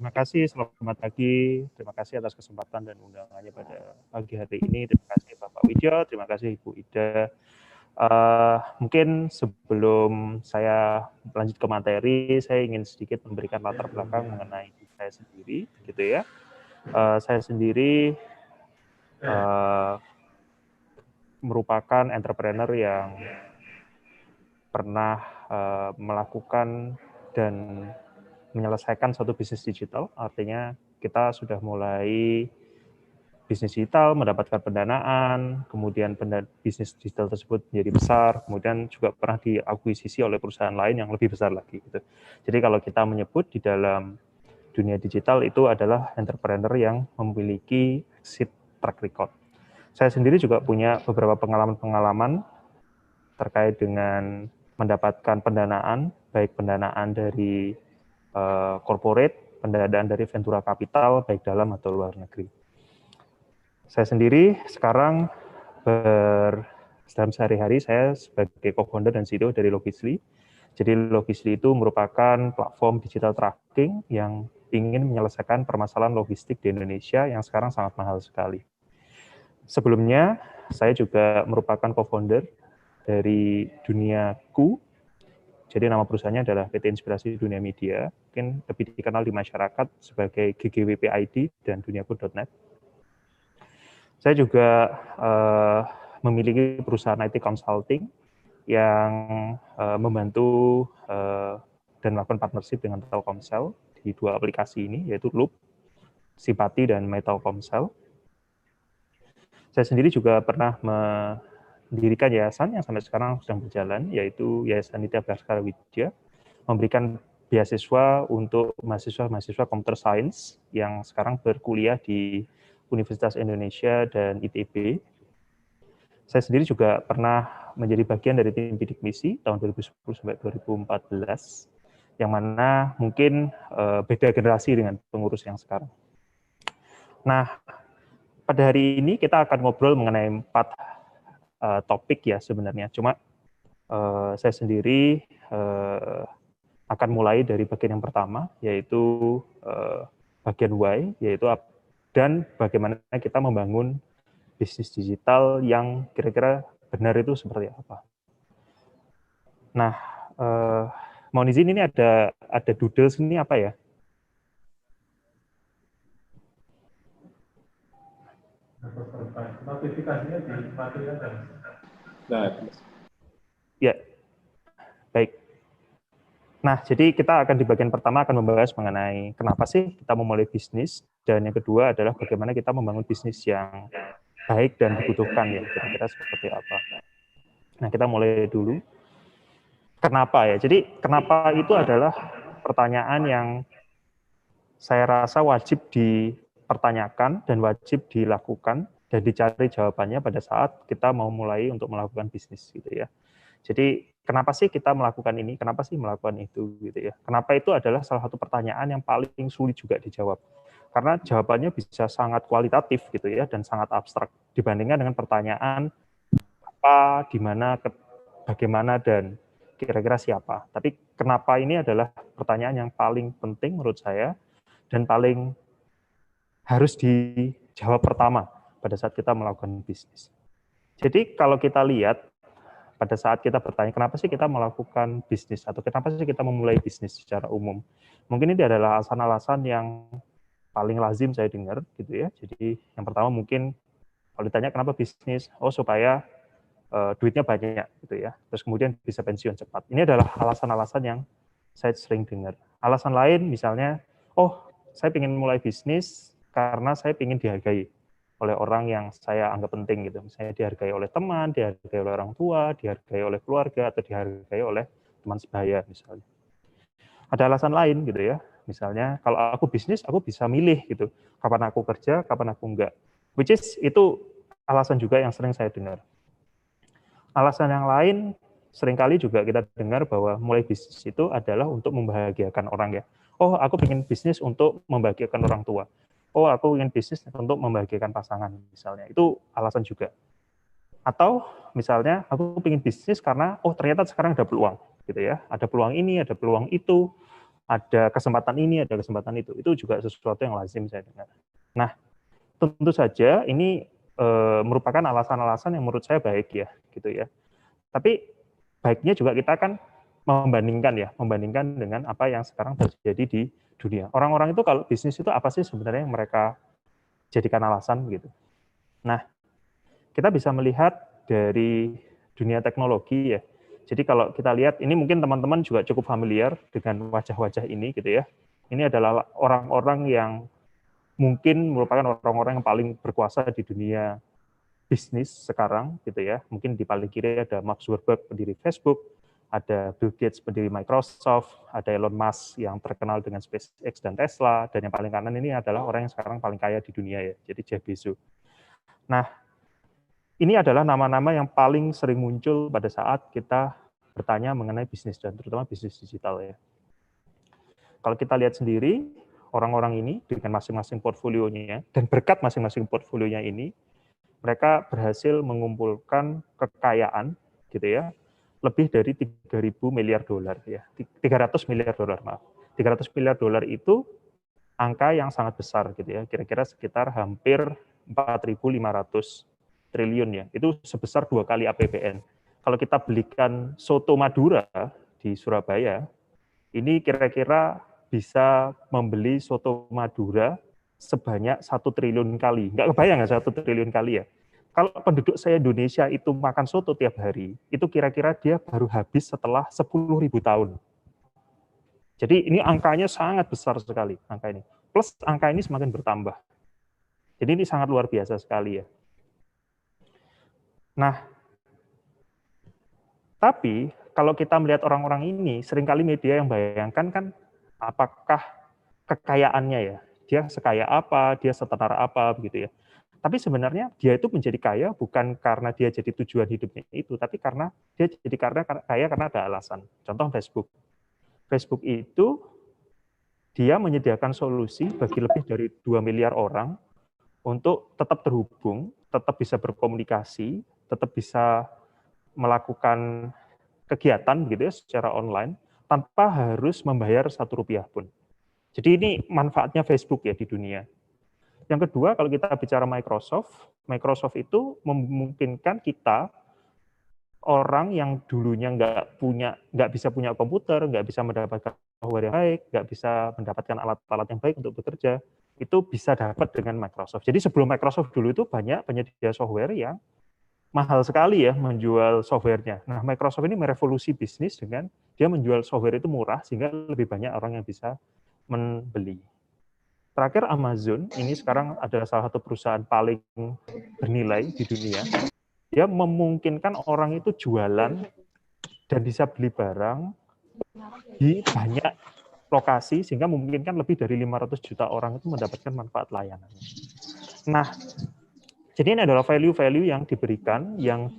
Terima kasih, selamat pagi. Terima kasih atas kesempatan dan undangannya pada pagi hari ini. Terima kasih Bapak Widyo, terima kasih Ibu Ida. Mungkin sebelum saya lanjut ke materi, saya ingin sedikit memberikan latar belakang mengenai diri saya sendiri, gitu ya. Saya sendiri merupakan entrepreneur yang pernah melakukan dan menyelesaikan suatu bisnis digital, artinya kita sudah mulai bisnis digital, mendapatkan pendanaan, kemudian bisnis digital tersebut menjadi besar, kemudian juga pernah diakuisisi oleh perusahaan lain yang lebih besar lagi. Gitu. Jadi kalau kita menyebut di dalam dunia digital itu adalah entrepreneur yang memiliki exit track record. Saya sendiri juga punya beberapa pengalaman-pengalaman terkait dengan mendapatkan pendanaan, baik pendanaan dari corporate, pendanaan dari ventura capital, baik dalam atau luar negeri. Saya sendiri sekarang dalam sehari-hari saya sebagai co-founder dan CEO dari Logisly. Jadi Logisly itu merupakan platform digital tracking yang ingin menyelesaikan permasalahan logistik di Indonesia yang sekarang sangat mahal sekali. Sebelumnya, saya juga merupakan co-founder dari Duniaku. Jadi nama perusahaannya adalah PT Inspirasi Dunia Media, mungkin lebih dikenal di masyarakat sebagai GGWP ID dan Duniaku.net. Saya juga memiliki perusahaan IT consulting yang membantu dan melakukan partnership dengan Telkomsel di dua aplikasi ini, yaitu Loop, Simpati, dan My Telkomsel. Saya sendiri juga pernah mendirikan yayasan yang sampai sekarang sedang berjalan, yaitu Yayasan Nitya Bhaskara Widya, memberikan beasiswa untuk mahasiswa-mahasiswa computer science yang sekarang berkuliah di Universitas Indonesia dan ITB. Saya sendiri juga pernah menjadi bagian dari tim bidik misi tahun 2010 sampai 2014, yang mana mungkin beda generasi dengan pengurus yang sekarang. Nah, pada hari ini kita akan ngobrol mengenai 4 topik ya sebenarnya. Cuma saya sendiri akan mulai dari bagian yang pertama, yaitu bagian why, yaitu dan bagaimana kita membangun bisnis digital yang kira-kira benar itu seperti apa. Nah, mohon izin ini ada doodles ini apa ya? Notifikasinya dimatikan kan? Nah, ya, baik. Nah, jadi kita akan di bagian pertama akan membahas mengenai kenapa sih kita memulai bisnis, dan yang kedua adalah bagaimana kita membangun bisnis yang baik dan dibutuhkan ya, kira-kira seperti apa. Nah, kita mulai dulu. Kenapa ya? Jadi kenapa itu adalah pertanyaan yang saya rasa wajib dipertanyakan dan wajib dilakukan dan dicari jawabannya pada saat kita mau mulai untuk melakukan bisnis gitu ya. Jadi kenapa sih kita melakukan ini? Kenapa sih melakukan itu gitu ya? Kenapa itu adalah salah satu pertanyaan yang paling sulit juga dijawab. Karena jawabannya bisa sangat kualitatif gitu ya dan sangat abstrak dibandingkan dengan pertanyaan apa, di mana, bagaimana, dan kira-kira siapa. Tapi kenapa ini adalah pertanyaan yang paling penting menurut saya dan paling harus dijawab pertama pada saat kita melakukan bisnis. Jadi kalau kita lihat pada saat kita bertanya kenapa sih kita melakukan bisnis atau kenapa sih kita memulai bisnis secara umum, mungkin ini adalah alasan-alasan yang paling lazim saya dengar gitu ya. Jadi yang pertama mungkin kalau ditanya kenapa bisnis, supaya duitnya banyak gitu ya, terus kemudian bisa pensiun cepat. Ini adalah alasan-alasan yang saya sering dengar. Alasan lain misalnya, saya ingin mulai bisnis karena saya ingin dihargai oleh orang yang saya anggap penting gitu. Misalnya dihargai oleh teman, dihargai oleh orang tua, dihargai oleh keluarga, atau dihargai oleh teman sebaya misalnya. Ada alasan lain gitu ya. Misalnya kalau aku bisnis, aku bisa milih gitu. Kapan aku kerja, kapan aku enggak. Which is itu alasan juga yang sering saya dengar. Alasan yang lain seringkali juga kita dengar bahwa mulai bisnis itu adalah untuk membahagiakan orang ya. Aku ingin bisnis untuk membahagiakan orang tua. Aku ingin bisnis untuk membahagiakan pasangan misalnya. Itu alasan juga. Atau misalnya aku ingin bisnis karena ternyata sekarang ada peluang gitu ya. Ada peluang ini, ada peluang itu. ada kesempatan ini, ada kesempatan itu. Itu juga sesuatu yang lazim saya dengar. Nah, tentu saja ini merupakan alasan-alasan yang menurut saya baik ya, gitu ya. Tapi baiknya juga kita kan membandingkan dengan apa yang sekarang terjadi di dunia. Orang-orang itu kalau bisnis itu apa sih sebenarnya yang mereka jadikan alasan gitu. Nah, kita bisa melihat dari dunia teknologi ya. Jadi kalau kita lihat, ini mungkin teman-teman juga cukup familiar dengan wajah-wajah ini gitu ya. Ini adalah orang-orang yang mungkin merupakan orang-orang yang paling berkuasa di dunia bisnis sekarang gitu ya. Mungkin di paling kiri ada Mark Zuckerberg, pendiri Facebook, ada Bill Gates, pendiri Microsoft, ada Elon Musk yang terkenal dengan SpaceX dan Tesla, dan yang paling kanan ini adalah orang yang sekarang paling kaya di dunia ya, jadi Jeff Bezos. Nah, ini adalah nama-nama yang paling sering muncul pada saat kita bertanya mengenai bisnis dan terutama bisnis digital ya. Kalau kita lihat sendiri, orang-orang ini dengan masing-masing portfolionya dan berkat masing-masing portfolionya ini, mereka berhasil mengumpulkan kekayaan gitu ya, lebih dari 3.000 miliar dolar ya. 300 miliar dolar, maaf. 300 miliar dolar itu angka yang sangat besar gitu ya. Kira-kira sekitar hampir 4.500 triliun ya. Itu sebesar 2 kali APBN. Kalau kita belikan soto Madura di Surabaya, ini kira-kira bisa membeli soto Madura sebanyak 1 triliun kali. Nggak kebayang ya 1 triliun kali ya. Kalau penduduk se-Indonesia itu makan soto tiap hari, itu kira-kira dia baru habis setelah 10.000 tahun. Jadi ini angkanya sangat besar sekali, angka ini. Plus angka ini semakin bertambah. Jadi ini sangat luar biasa sekali ya. Nah, tapi kalau kita melihat orang-orang ini, seringkali media yang bayangkan kan apakah kekayaannya ya, dia sekaya apa, dia setenar apa, begitu ya. Tapi sebenarnya dia itu menjadi kaya bukan karena dia jadi tujuan hidupnya itu, tapi karena dia jadi kaya karena ada alasan. Contoh Facebook. Facebook itu dia menyediakan solusi bagi lebih dari 2 miliar orang untuk tetap terhubung, tetap bisa berkomunikasi, tetap bisa melakukan kegiatan gitu ya secara online tanpa harus membayar Rp1 pun. Jadi ini manfaatnya Facebook ya di dunia. Yang kedua, kalau kita bicara Microsoft, Microsoft itu memungkinkan kita orang yang dulunya nggak bisa punya komputer, nggak bisa mendapatkan software yang baik, nggak bisa mendapatkan alat-alat yang baik untuk bekerja, itu bisa dapat dengan Microsoft. Jadi sebelum Microsoft dulu itu banyak penyedia software yang mahal sekali ya menjual softwarenya. Nah, Microsoft ini merevolusi bisnis dengan dia menjual software itu murah sehingga lebih banyak orang yang bisa membeli. Terakhir Amazon, ini sekarang adalah salah satu perusahaan paling bernilai di dunia. Dia memungkinkan orang itu jualan dan bisa beli barang di banyak lokasi sehingga memungkinkan lebih dari 500 juta orang itu mendapatkan manfaat layanan. Nah, jadi ini adalah value-value yang diberikan, yang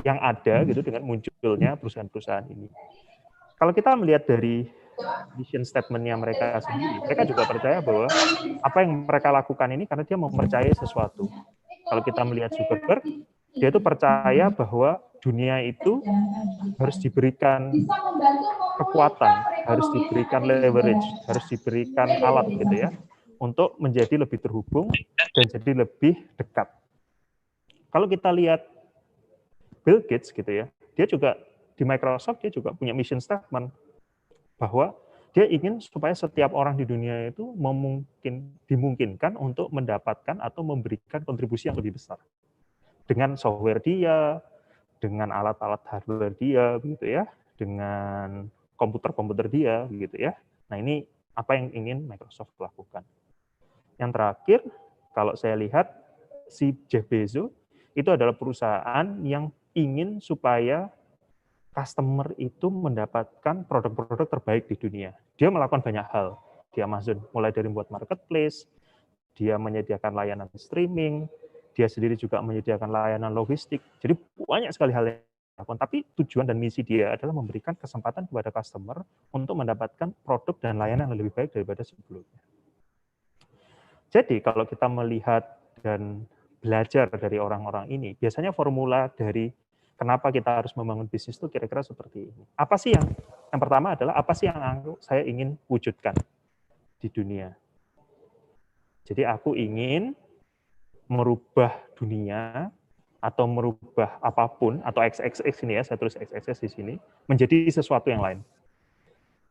yang ada gitu dengan munculnya perusahaan-perusahaan ini. Kalau kita melihat dari mission statement-nya mereka sendiri, mereka juga percaya bahwa apa yang mereka lakukan ini karena dia mempercayai sesuatu. Kalau kita melihat Zuckerberg, dia itu percaya bahwa dunia itu harus diberikan kekuatan, harus diberikan leverage, harus diberikan alat gitu ya, untuk menjadi lebih terhubung dan jadi lebih dekat. Kalau kita lihat Bill Gates gitu ya, dia juga di Microsoft dia juga punya mission statement bahwa dia ingin supaya setiap orang di dunia itu dimungkinkan untuk mendapatkan atau memberikan kontribusi yang lebih besar dengan software dia, dengan alat-alat hardware dia, begitu ya, dengan komputer-komputer dia, begitu ya. Nah ini apa yang ingin Microsoft lakukan. Yang terakhir, kalau saya lihat si Jeff Bezos itu adalah perusahaan yang ingin supaya customer itu mendapatkan produk-produk terbaik di dunia. Dia melakukan banyak hal di Amazon, mulai dari membuat marketplace, dia menyediakan layanan streaming, dia sendiri juga menyediakan layanan logistik. Jadi banyak sekali hal yang dilakukan. Tapi tujuan dan misi dia adalah memberikan kesempatan kepada customer untuk mendapatkan produk dan layanan yang lebih baik daripada sebelumnya. Jadi kalau kita melihat dan belajar dari orang-orang ini, biasanya formula dari kenapa kita harus membangun bisnis itu kira-kira seperti ini. Apa sih yang pertama adalah apa sih yang saya ingin wujudkan di dunia. Jadi aku ingin merubah dunia atau merubah apapun atau XXX ini ya, saya tulis XXX di sini, menjadi sesuatu yang lain.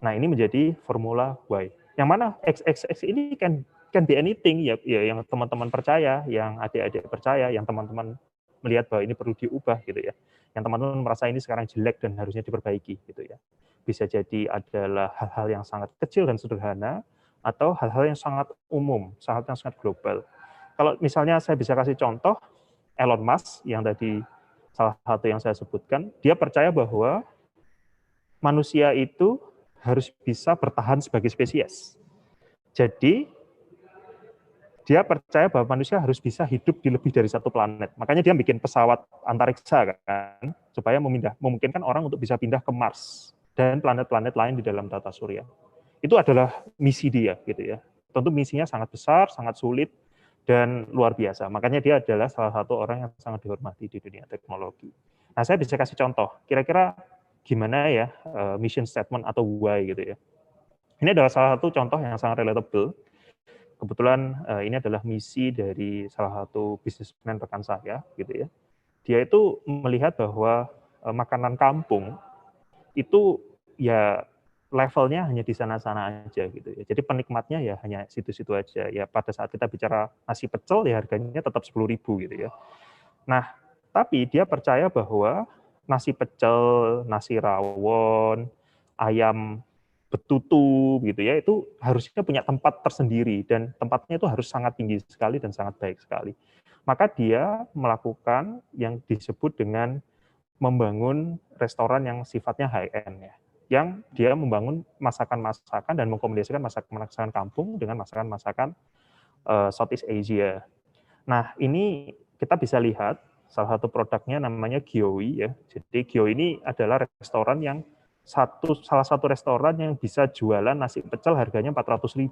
Nah, ini menjadi formula why. Yang mana XXX ini can be anything ya yang teman-teman percaya, yang adik-adik percaya, yang teman-teman melihat bahwa ini perlu diubah gitu ya. Yang teman-teman merasa ini sekarang jelek dan harusnya diperbaiki gitu ya. Bisa jadi adalah hal-hal yang sangat kecil dan sederhana atau hal-hal yang sangat umum, sangat global. Kalau misalnya saya bisa kasih contoh, Elon Musk yang tadi salah satu yang saya sebutkan, dia percaya bahwa manusia itu harus bisa bertahan sebagai spesies. Jadi, dia percaya bahwa manusia harus bisa hidup di lebih dari satu planet. Makanya dia bikin pesawat antariksa kan, supaya memungkinkan orang untuk bisa pindah ke Mars dan planet-planet lain di dalam tata surya. Itu adalah misi dia gitu ya. Tentu misinya sangat besar, sangat sulit, dan luar biasa. Makanya dia adalah salah satu orang yang sangat dihormati di dunia teknologi. Nah, saya bisa kasih contoh. Kira-kira gimana ya mission statement atau why gitu ya. Ini adalah salah satu contoh yang sangat relatable. Kebetulan ini adalah misi dari salah satu bisnismen rekan saya gitu ya. Dia itu melihat bahwa makanan kampung itu ya levelnya hanya di sana-sana aja gitu ya. Jadi penikmatnya ya hanya situ-situ aja. Ya pada saat kita bicara nasi pecel ya harganya tetap 10.000 gitu ya. Nah, tapi dia percaya bahwa nasi pecel, nasi rawon, ayam betutu gitu ya, itu harusnya punya tempat tersendiri dan tempatnya itu harus sangat tinggi sekali dan sangat baik sekali. Maka dia melakukan yang disebut dengan membangun restoran yang sifatnya high end ya. Yang dia membangun masakan-masakan dan mengkombinasikan masakan-masakan kampung dengan masakan-masakan Southeast Asia. Nah, ini kita bisa lihat salah satu produknya namanya Gyowi ya. Jadi Gyowi ini adalah restoran yang salah satu restoran yang bisa jualan nasi pecel harganya 400.000.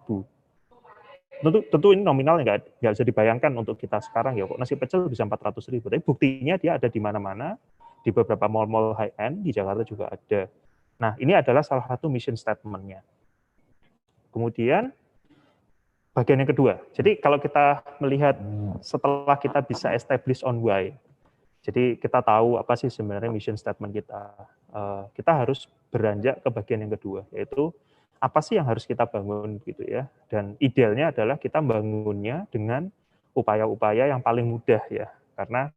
Tentu ini nominal nggak bisa dibayangkan untuk kita sekarang ya, kok nasi pecel bisa 400.000. Tapi buktinya dia ada di mana-mana, di beberapa mall-mall high end, di Jakarta juga ada. Nah, ini adalah salah satu mission statement-nya. Kemudian, bagian yang kedua. Jadi kalau kita melihat setelah kita bisa establish on why, jadi kita tahu apa sih sebenarnya mission statement kita, kita harus beranjak ke bagian yang kedua, yaitu apa sih yang harus kita bangun gitu ya. Dan idealnya adalah kita bangunnya dengan upaya-upaya yang paling mudah ya, karena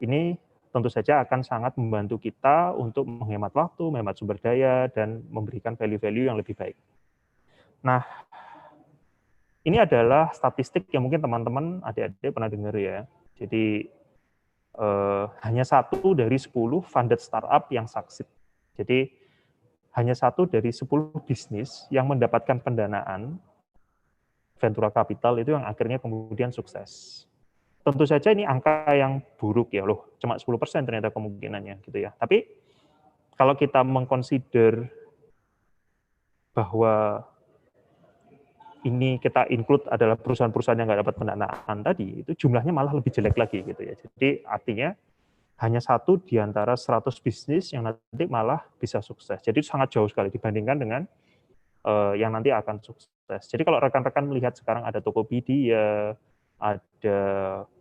ini tentu saja akan sangat membantu kita untuk menghemat waktu, menghemat sumber daya, dan memberikan value-value yang lebih baik. Nah, ini adalah statistik yang mungkin teman-teman adik-adik pernah dengar ya. Jadi hanya 1 dari 10 funded startup yang succeed. Jadi hanya 1 dari 10 bisnis yang mendapatkan pendanaan venture capital itu yang akhirnya kemudian sukses. Tentu saja ini angka yang buruk ya loh, cuma 10% ternyata kemungkinannya gitu ya. Tapi kalau kita mengconsider bahwa ini kita include adalah perusahaan-perusahaan yang nggak dapat pendanaan tadi, itu jumlahnya malah lebih jelek lagi gitu ya. Jadi artinya hanya 1 di antara 100 bisnis yang nanti malah bisa sukses. Jadi sangat jauh sekali dibandingkan dengan yang nanti akan sukses. Jadi kalau rekan-rekan melihat sekarang ada Tokopedia, ada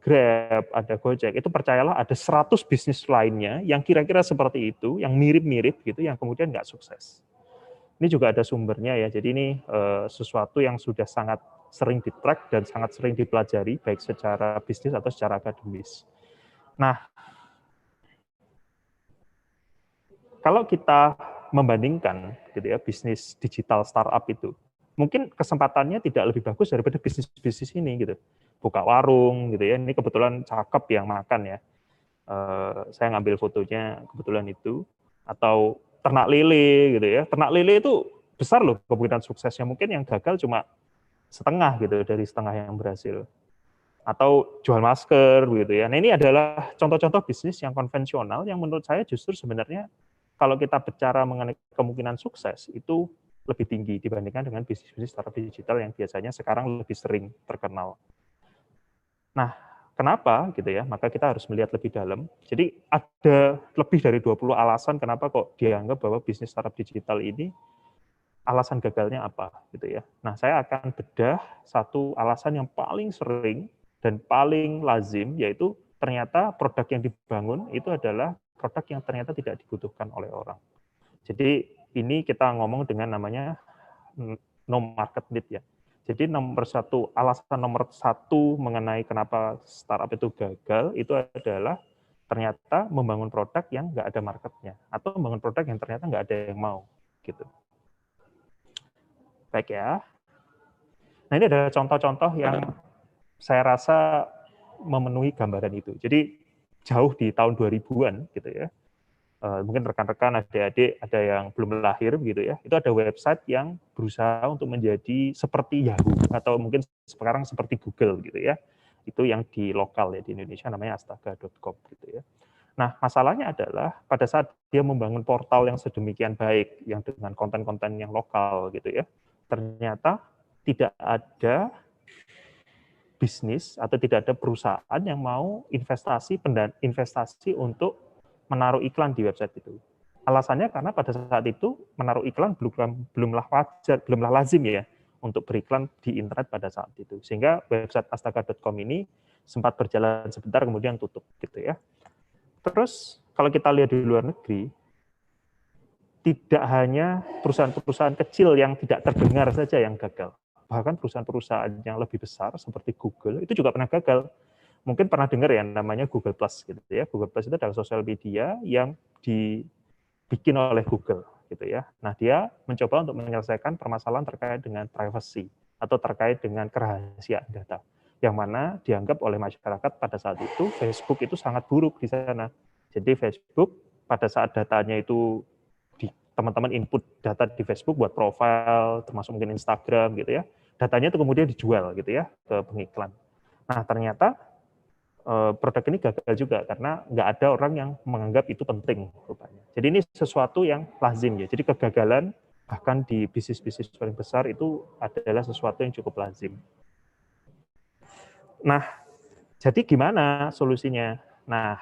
Grab, ada Gojek, itu percayalah ada 100 bisnis lainnya yang kira-kira seperti itu, yang mirip-mirip gitu, yang kemudian nggak sukses. Ini juga ada sumbernya ya, jadi ini sesuatu yang sudah sangat sering di-track dan sangat sering dipelajari, baik secara bisnis atau secara akademis. Nah, kalau kita membandingkan gitu ya bisnis digital startup itu, mungkin kesempatannya tidak lebih bagus daripada bisnis-bisnis ini gitu. Buka warung gitu ya, ini kebetulan cakep yang makan ya. Saya ngambil fotonya kebetulan itu, atau ternak lele gitu ya. Ternak lele itu besar loh kemungkinan suksesnya, mungkin yang gagal cuma setengah gitu dari setengah yang berhasil. Atau jual masker gitu ya. Nah, ini adalah contoh-contoh bisnis yang konvensional yang menurut saya justru sebenarnya kalau kita bicara mengenai kemungkinan sukses itu lebih tinggi dibandingkan dengan bisnis-bisnis startup digital yang biasanya sekarang lebih sering terkenal. Nah, Kenapa gitu ya? Maka kita harus melihat lebih dalam. Jadi ada lebih dari 20 alasan kenapa kok dianggap bahwa bisnis startup digital ini alasan gagalnya apa gitu ya. Nah, saya akan bedah satu alasan yang paling sering dan paling lazim, yaitu ternyata produk yang dibangun itu adalah produk yang ternyata tidak dibutuhkan oleh orang. Jadi ini kita ngomong dengan namanya no market need ya. Jadi alasan nomor satu mengenai kenapa startup itu gagal itu adalah ternyata membangun produk yang nggak ada marketnya atau membangun produk yang ternyata nggak ada yang mau gitu. Baik ya. Nah ini adalah contoh-contoh yang saya rasa memenuhi gambaran itu. Jadi jauh di tahun 2000-an gitu ya. Mungkin rekan-rekan, adik-adik ada yang belum lahir gitu ya, itu ada website yang berusaha untuk menjadi seperti Yahoo atau mungkin sekarang seperti Google gitu ya. Itu yang di lokal ya di Indonesia namanya astaga.com gitu ya. Nah, masalahnya adalah pada saat dia membangun portal yang sedemikian baik yang dengan konten-konten yang lokal gitu ya, ternyata tidak ada bisnis atau tidak ada perusahaan yang mau investasi untuk menaruh iklan di website itu. Alasannya karena pada saat itu menaruh iklan belumlah wajar, belumlah lazim ya untuk beriklan di internet pada saat itu. Sehingga website astaga.com ini sempat berjalan sebentar kemudian tutup gitu ya. Terus kalau kita lihat di luar negeri, tidak hanya perusahaan-perusahaan kecil yang tidak terdengar saja yang gagal. Bahkan perusahaan-perusahaan yang lebih besar seperti Google itu juga pernah gagal. Mungkin pernah dengar ya namanya Google Plus gitu ya. Google Plus itu adalah sosial media yang dibikin oleh Google gitu ya. Nah, dia mencoba untuk menyelesaikan permasalahan terkait dengan privacy atau terkait dengan kerahasiaan data. Yang mana dianggap oleh masyarakat pada saat itu Facebook itu sangat buruk di sana. Jadi Facebook pada saat datanya itu teman-teman input data di Facebook buat profile, termasuk mungkin Instagram gitu ya. Datanya itu kemudian dijual gitu ya ke pengiklan. Nah, ternyata produk ini gagal juga karena nggak ada orang yang menganggap itu penting rupanya. Jadi ini sesuatu yang lazim ya. Jadi kegagalan bahkan di bisnis-bisnis paling besar itu adalah sesuatu yang cukup lazim. Nah, jadi gimana solusinya? Nah,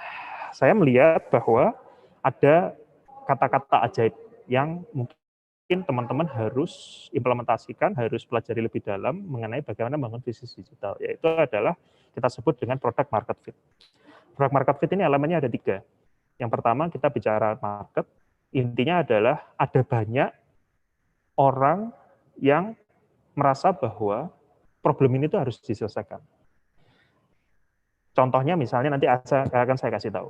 saya melihat bahwa ada kata-kata ajaib yang mungkin teman-teman harus implementasikan, harus pelajari lebih dalam mengenai bagaimana membangun bisnis digital, yaitu adalah kita sebut dengan product market fit. Product market fit ini elemennya ada 3. Yang pertama kita bicara market, intinya adalah ada banyak orang yang merasa bahwa problem ini tuh harus diselesaikan. Contohnya misalnya nanti akan saya kasih tahu.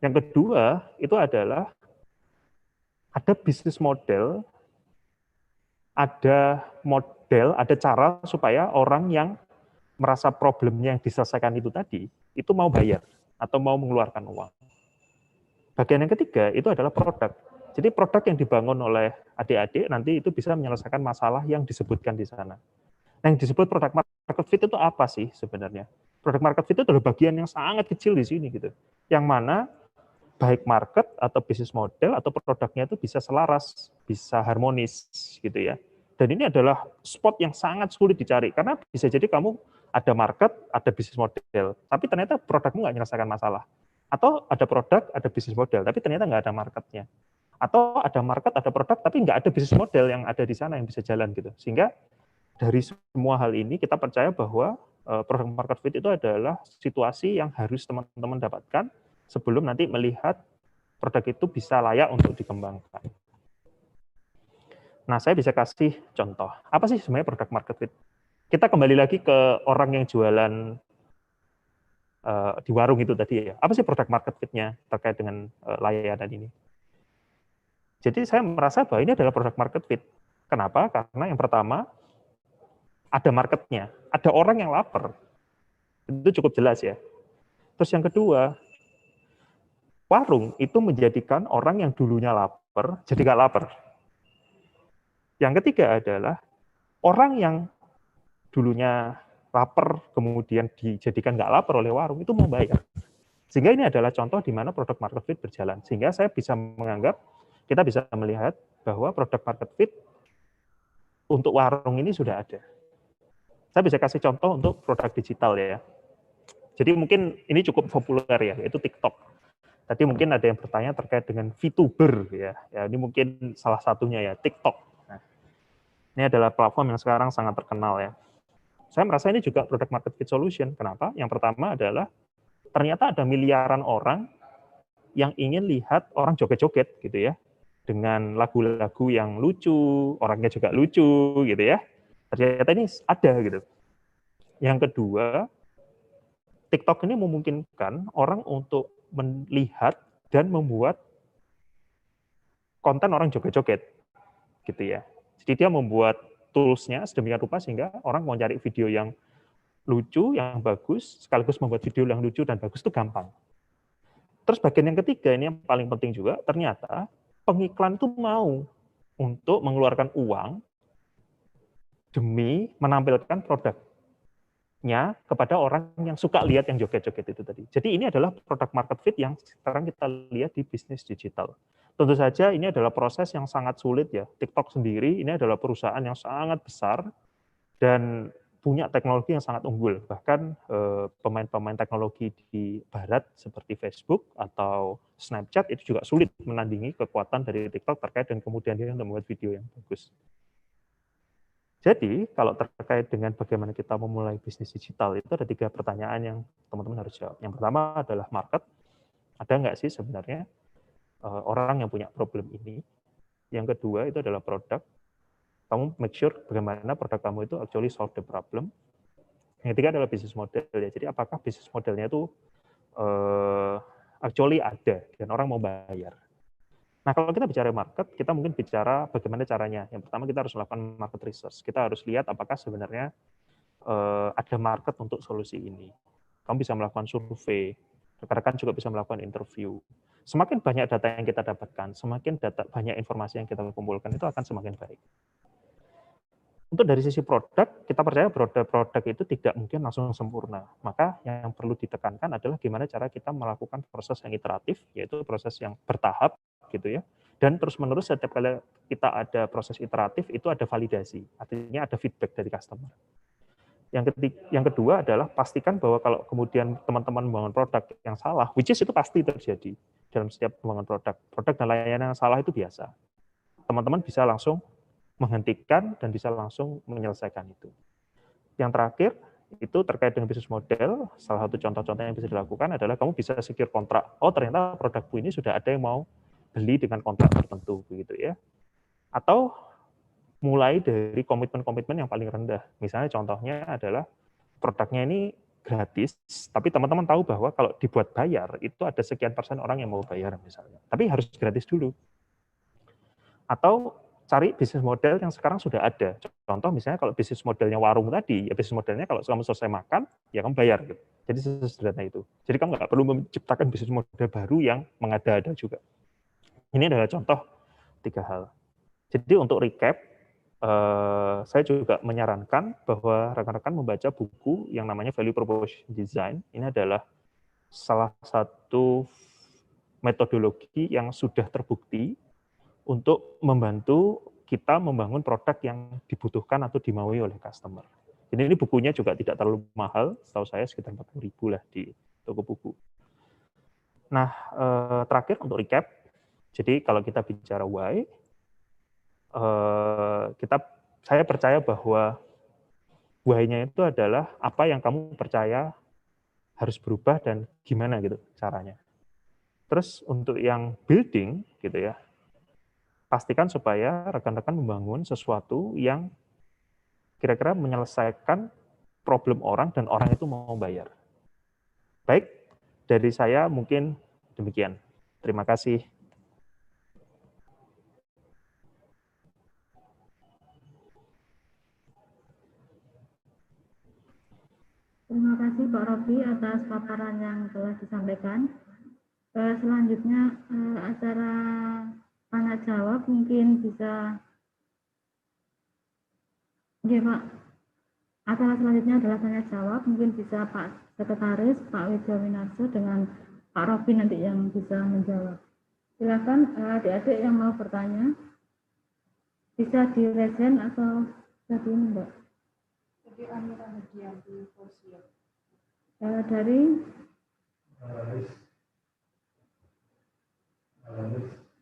Yang kedua itu adalah ada bisnis model, ada cara supaya orang yang merasa problemnya yang diselesaikan itu tadi, itu mau bayar atau mau mengeluarkan uang. Bagian yang ketiga itu adalah produk. Jadi produk yang dibangun oleh adik-adik nanti itu bisa menyelesaikan masalah yang disebutkan di sana. Nah, yang disebut produk market fit itu apa sih sebenarnya? Produk market fit itu adalah bagian yang sangat kecil di sini gitu. Yang mana baik market atau bisnis model atau produknya itu bisa selaras, bisa harmonis gitu ya. Dan ini adalah spot yang sangat sulit dicari karena bisa jadi kamu ada market, ada bisnis model, tapi ternyata produkmu nggak menyelesaikan masalah. Atau ada produk, ada bisnis model, tapi ternyata nggak ada marketnya. Atau ada market, ada produk, tapi nggak ada bisnis model yang ada di sana yang bisa jalan gitu. Sehingga dari semua hal ini kita percaya bahwa produk market fit itu adalah situasi yang harus teman-teman dapatkan sebelum nanti melihat produk itu bisa layak untuk dikembangkan. Nah, saya bisa kasih contoh. Apa sih sebenarnya produk market fit? Kita kembali lagi ke orang yang jualan di warung itu tadi ya. Apa sih produk market fit-nya terkait dengan layanan ini? Jadi saya merasa bahwa ini adalah produk market fit. Kenapa? Karena yang pertama, ada marketnya. Ada orang yang lapar. Itu cukup jelas ya. Terus yang kedua, warung itu menjadikan orang yang dulunya lapar jadi nggak lapar. Yang ketiga adalah orang yang dulunya lapar kemudian dijadikan nggak lapar oleh warung itu mau bayar. Sehingga ini adalah contoh di mana produk market fit berjalan. Sehingga saya bisa menganggap, kita bisa melihat bahwa produk market fit untuk warung ini sudah ada. Saya bisa kasih contoh untuk produk digital ya. Jadi mungkin ini cukup populer ya, yaitu TikTok. Tadi mungkin ada yang bertanya terkait dengan VTuber ya. Ya ini mungkin salah satunya ya, TikTok. Nah, ini adalah platform yang sekarang sangat terkenal ya. Saya merasa ini juga product market fit solution. Kenapa? Yang pertama adalah ternyata ada miliaran orang yang ingin lihat orang joget-joget gitu ya, dengan lagu-lagu yang lucu, orangnya juga lucu gitu ya. Ternyata ini ada gitu. Yang kedua, TikTok ini memungkinkan orang untuk melihat dan membuat konten orang joget-joget gitu ya. Jadi dia membuat tools-nya sedemikian rupa sehingga orang mau cari video yang lucu, yang bagus, sekaligus membuat video yang lucu dan bagus itu gampang. Terus bagian yang ketiga, ini yang paling penting juga, ternyata pengiklan itu mau untuk mengeluarkan uang demi menampilkan produknya kepada orang yang suka lihat yang joget-joget itu tadi. Jadi ini adalah product market fit yang sekarang kita lihat di bisnis digital. Tentu saja ini adalah proses yang sangat sulit ya. TikTok sendiri ini adalah perusahaan yang sangat besar dan punya teknologi yang sangat unggul. Bahkan pemain-pemain teknologi di barat seperti Facebook atau Snapchat itu juga sulit menandingi kekuatan dari TikTok terkait dengan kemudian dia membuat video yang bagus. Jadi kalau terkait dengan bagaimana kita memulai bisnis digital itu ada 3 pertanyaan yang teman-teman harus jawab. Yang pertama adalah market. Ada nggak sih sebenarnya orang yang punya problem ini? Yang kedua itu adalah produk. Kamu make sure bagaimana produk kamu itu actually solve the problem. Yang ketiga adalah bisnis model ya. Jadi apakah bisnis modelnya itu actually ada dan orang mau bayar. Nah kalau kita bicara market, kita mungkin bicara bagaimana caranya. Yang pertama kita harus melakukan market research. Kita harus lihat apakah sebenarnya ada market untuk solusi ini. Kamu bisa melakukan survei, rekan-rekan juga bisa melakukan interview. Semakin banyak data yang kita dapatkan, semakin banyak informasi yang kita kumpulkan, itu akan semakin baik. Untuk dari sisi produk, kita percaya produk itu tidak mungkin langsung sempurna. Maka yang perlu ditekankan adalah gimana cara kita melakukan proses yang iteratif, yaitu proses yang bertahap, gitu ya. Dan terus-menerus setiap kali kita ada proses iteratif, itu ada validasi. Artinya ada feedback dari customer. Yang kedua adalah pastikan bahwa kalau kemudian teman-teman membangun produk yang salah, which is itu pasti terjadi dalam setiap membangun produk. Produk dan layanan yang salah itu biasa. Teman-teman bisa langsung menghentikan dan bisa langsung menyelesaikan itu. Yang terakhir, itu terkait dengan bisnis model, salah satu contoh-contoh yang bisa dilakukan adalah kamu bisa secure kontrak. Oh, ternyata produkku ini sudah ada yang mau beli dengan kontrak tertentu, begitu ya. Atau mulai dari komitmen-komitmen yang paling rendah. Misalnya contohnya adalah produknya ini gratis, tapi teman-teman tahu bahwa kalau dibuat bayar, itu ada sekian persen orang yang mau bayar misalnya. Tapi harus gratis dulu. Atau cari bisnis model yang sekarang sudah ada. Contoh misalnya kalau bisnis modelnya warung tadi, ya bisnis modelnya kalau kamu selesai makan, ya kamu bayar. Gitu. Jadi sesederhana itu. Jadi kamu nggak perlu menciptakan bisnis model baru yang mengada-ada juga. Ini adalah contoh 3 hal. Jadi untuk recap, saya juga menyarankan bahwa rekan-rekan membaca buku yang namanya Value Proposition Design. Ini adalah salah satu metodologi yang sudah terbukti untuk membantu kita membangun produk yang dibutuhkan atau dimaui oleh customer. Jadi ini bukunya juga tidak terlalu mahal, setahu saya sekitar 40.000 lah di toko buku. Nah, terakhir untuk recap, jadi kalau kita bicara why, saya percaya bahwa why-nya itu adalah apa yang kamu percaya harus berubah dan gimana gitu caranya. Terus untuk yang building gitu ya, pastikan supaya rekan-rekan membangun sesuatu yang kira-kira menyelesaikan problem orang dan orang itu mau bayar. Baik, dari saya mungkin demikian. Terima kasih. Terima kasih Pak Robi atas paparan yang telah disampaikan. Selanjutnya acara tanya jawab mungkin bisa. Ya Pak, acara selanjutnya adalah tanya jawab, mungkin bisa Pak Sekretaris, Pak Widjawinarso dengan Pak Robi nanti yang bisa menjawab. Silakan adik-adik yang mau bertanya, bisa di raise hand atau bisa di Mbak. Jadi Amira Hadianti Fosiat. Dari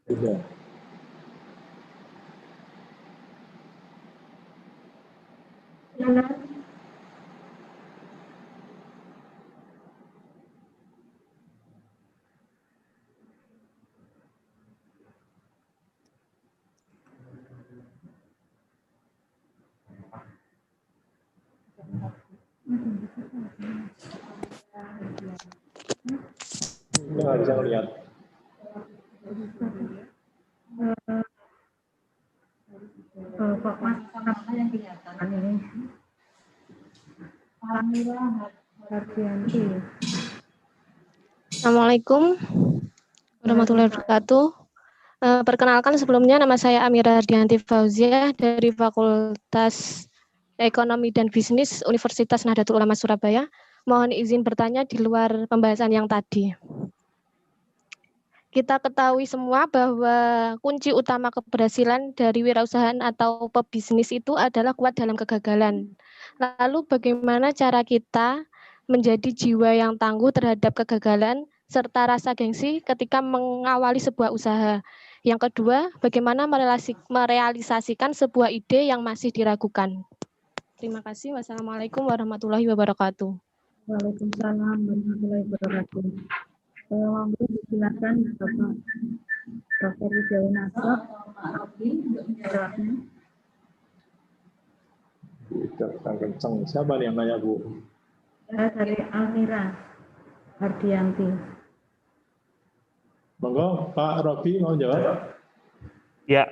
Tidak. silakan. Kita nggak bisa melihat. Kok Mas apa yang kelihatan ini? Amira Hardianti. Assalamualaikum warahmatullahi wabarakatuh. Perkenalkan sebelumnya nama saya Amira Hardianti Fauzia dari Fakultas Ekonomi dan Bisnis Universitas Nahdlatul Ulama Surabaya. Mohon izin bertanya di luar pembahasan yang tadi. Kita ketahui semua bahwa kunci utama keberhasilan dari wirausahaan atau pebisnis itu adalah kuat dalam kegagalan. Lalu bagaimana cara kita menjadi jiwa yang tangguh terhadap kegagalan serta rasa gengsi ketika mengawali sebuah usaha? Yang kedua, bagaimana merealisasikan sebuah ide yang masih diragukan? Terima kasih. Wassalamualaikum warahmatullahi wabarakatuh. Waalaikumsalam warahmatullahi wabarakatuh. Monggo silakan Bapak Dr. Widjawinarso untuk menjawabnya. Tidak kencang. Siapa nih yang nanya, Bu? Dari Amira Hardianti. Monggo, Pak Robi mau jawab? Ya,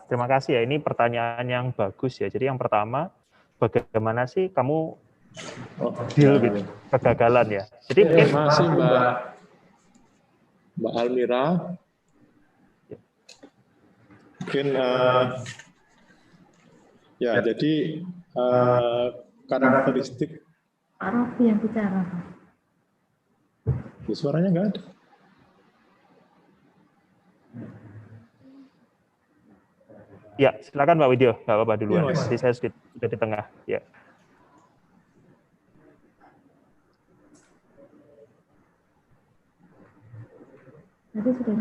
terima kasih ya. Ini pertanyaan yang bagus ya. Jadi yang pertama, bagaimana sih kamu deal with kegagalan ya? Jadi mungkin masih Mbak Almira. Mungkin ya, jadi karakteristik. Pak Robi yang bicara. Suaranya nggak ada. ya, silakan Pak Widyo, nggak apa-apa duluan. Iya, Mas. Jadi saya sudah di tengah. Ya. Tadi sudah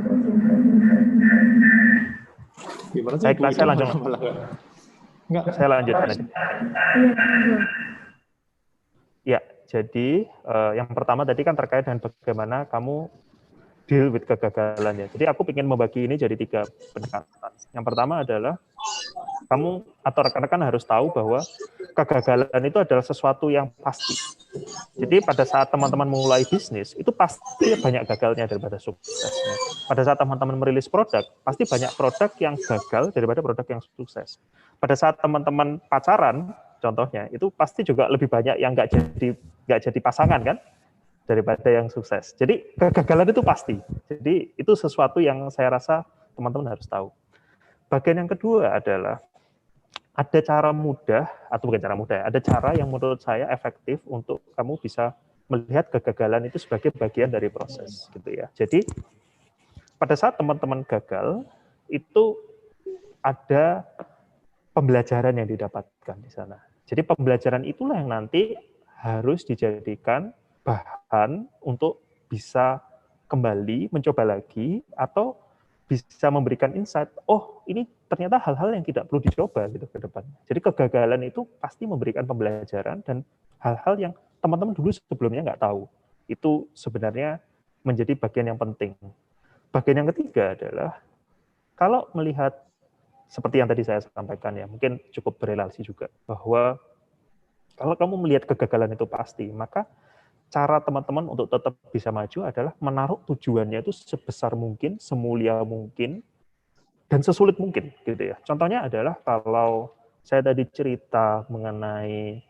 Gimana sih? Baiklah, saya lanjut. Enggak. Saya lanjutkan aja. Iya. Ya, jadi yang pertama tadi kan terkait dengan bagaimana kamu deal with kegagalan ya. Jadi aku ingin membagi ini jadi 3 pendekatan. Yang pertama adalah kamu atau rekan-rekan harus tahu bahwa kegagalan itu adalah sesuatu yang pasti. Jadi pada saat teman-teman mulai bisnis, itu pasti banyak gagalnya daripada suksesnya. Pada saat teman-teman merilis produk, pasti banyak produk yang gagal daripada produk yang sukses. Pada saat teman-teman pacaran, contohnya, itu pasti juga lebih banyak yang nggak jadi pasangan kan, daripada yang sukses. Jadi kegagalan itu pasti. Jadi itu sesuatu yang saya rasa teman-teman harus tahu. Bagian yang kedua adalah ada cara mudah, atau bukan cara mudah, ada cara yang menurut saya efektif untuk kamu bisa melihat kegagalan itu sebagai bagian dari proses, gitu ya. Jadi pada saat teman-teman gagal, itu ada pembelajaran yang didapatkan di sana. Jadi pembelajaran itulah yang nanti harus dijadikan bahan untuk bisa kembali mencoba lagi atau bisa memberikan insight, oh ini ternyata hal-hal yang tidak perlu dicoba gitu ke depannya. Jadi kegagalan itu pasti memberikan pembelajaran dan hal-hal yang teman-teman dulu sebelumnya nggak tahu. Itu sebenarnya menjadi bagian yang penting. Bagian yang ketiga adalah kalau melihat seperti yang tadi saya sampaikan ya, mungkin cukup berelasi juga, bahwa kalau kamu melihat kegagalan itu pasti, maka cara teman-teman untuk tetap bisa maju adalah menaruh tujuannya itu sebesar mungkin, semulia mungkin, dan sesulit mungkin, gitu ya. Contohnya adalah kalau saya tadi cerita mengenai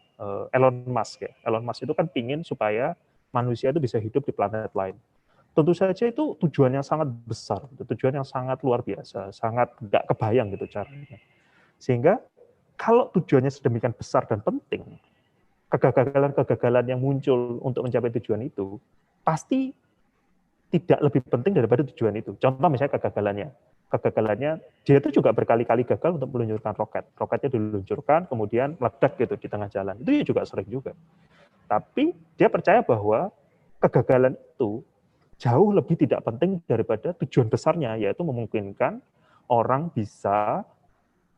Elon Musk ya. Elon Musk itu kan pingin supaya manusia itu bisa hidup di planet lain. Tentu saja itu tujuan yang sangat besar, tujuan yang sangat luar biasa, sangat nggak kebayang gitu caranya. Sehingga kalau tujuannya sedemikian besar dan penting, kegagalan-kegagalan yang muncul untuk mencapai tujuan itu pasti tidak lebih penting daripada tujuan itu. Contoh misalnya kegagalannya dia itu juga berkali-kali gagal untuk meluncurkan roket. Roketnya diluncurkan, kemudian meledak gitu di tengah jalan. Itu juga sering juga. Tapi dia percaya bahwa kegagalan itu jauh lebih tidak penting daripada tujuan besarnya, yaitu memungkinkan orang bisa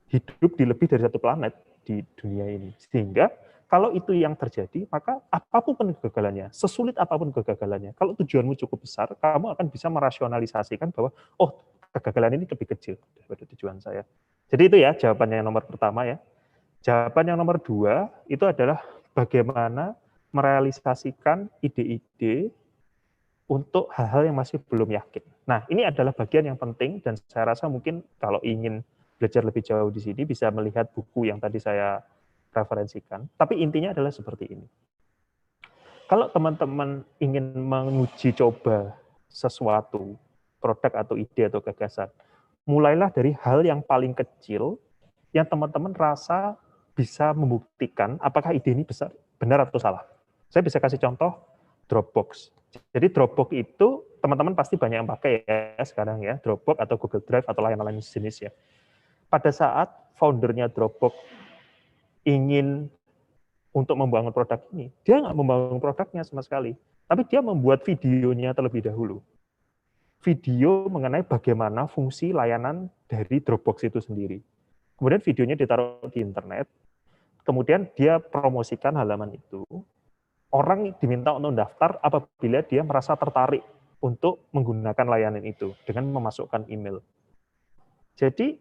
hidup di lebih dari satu planet di dunia ini. Sehingga kalau itu yang terjadi, maka apapun kegagalannya, sesulit apapun kegagalannya, kalau tujuanmu cukup besar, kamu akan bisa merasionalisasikan bahwa, oh, kegagalan ini lebih kecil daripada tujuan saya. Jadi itu ya jawaban yang nomor pertama ya. Jawaban yang nomor 2 itu adalah bagaimana merealisasikan ide-ide untuk hal-hal yang masih belum yakin. Nah, ini adalah bagian yang penting dan saya rasa mungkin kalau ingin belajar lebih jauh di sini bisa melihat buku yang tadi saya referensikan. Tapi intinya adalah seperti ini. Kalau teman-teman ingin menguji coba sesuatu, produk atau ide atau gagasan, mulailah dari hal yang paling kecil yang teman-teman rasa bisa membuktikan apakah ide ini benar atau salah. Saya bisa kasih contoh Dropbox. Jadi Dropbox itu teman-teman pasti banyak yang pakai ya sekarang ya, Dropbox atau Google Drive atau lain-lain jenis ya. Pada saat foundernya Dropbox ingin untuk membangun produk ini, dia nggak membangun produknya sama sekali, tapi dia membuat videonya terlebih dahulu. Video mengenai bagaimana fungsi layanan dari Dropbox itu sendiri. Kemudian videonya ditaruh di internet, kemudian dia promosikan halaman itu. Orang diminta untuk daftar apabila dia merasa tertarik untuk menggunakan layanan itu dengan memasukkan email. Jadi,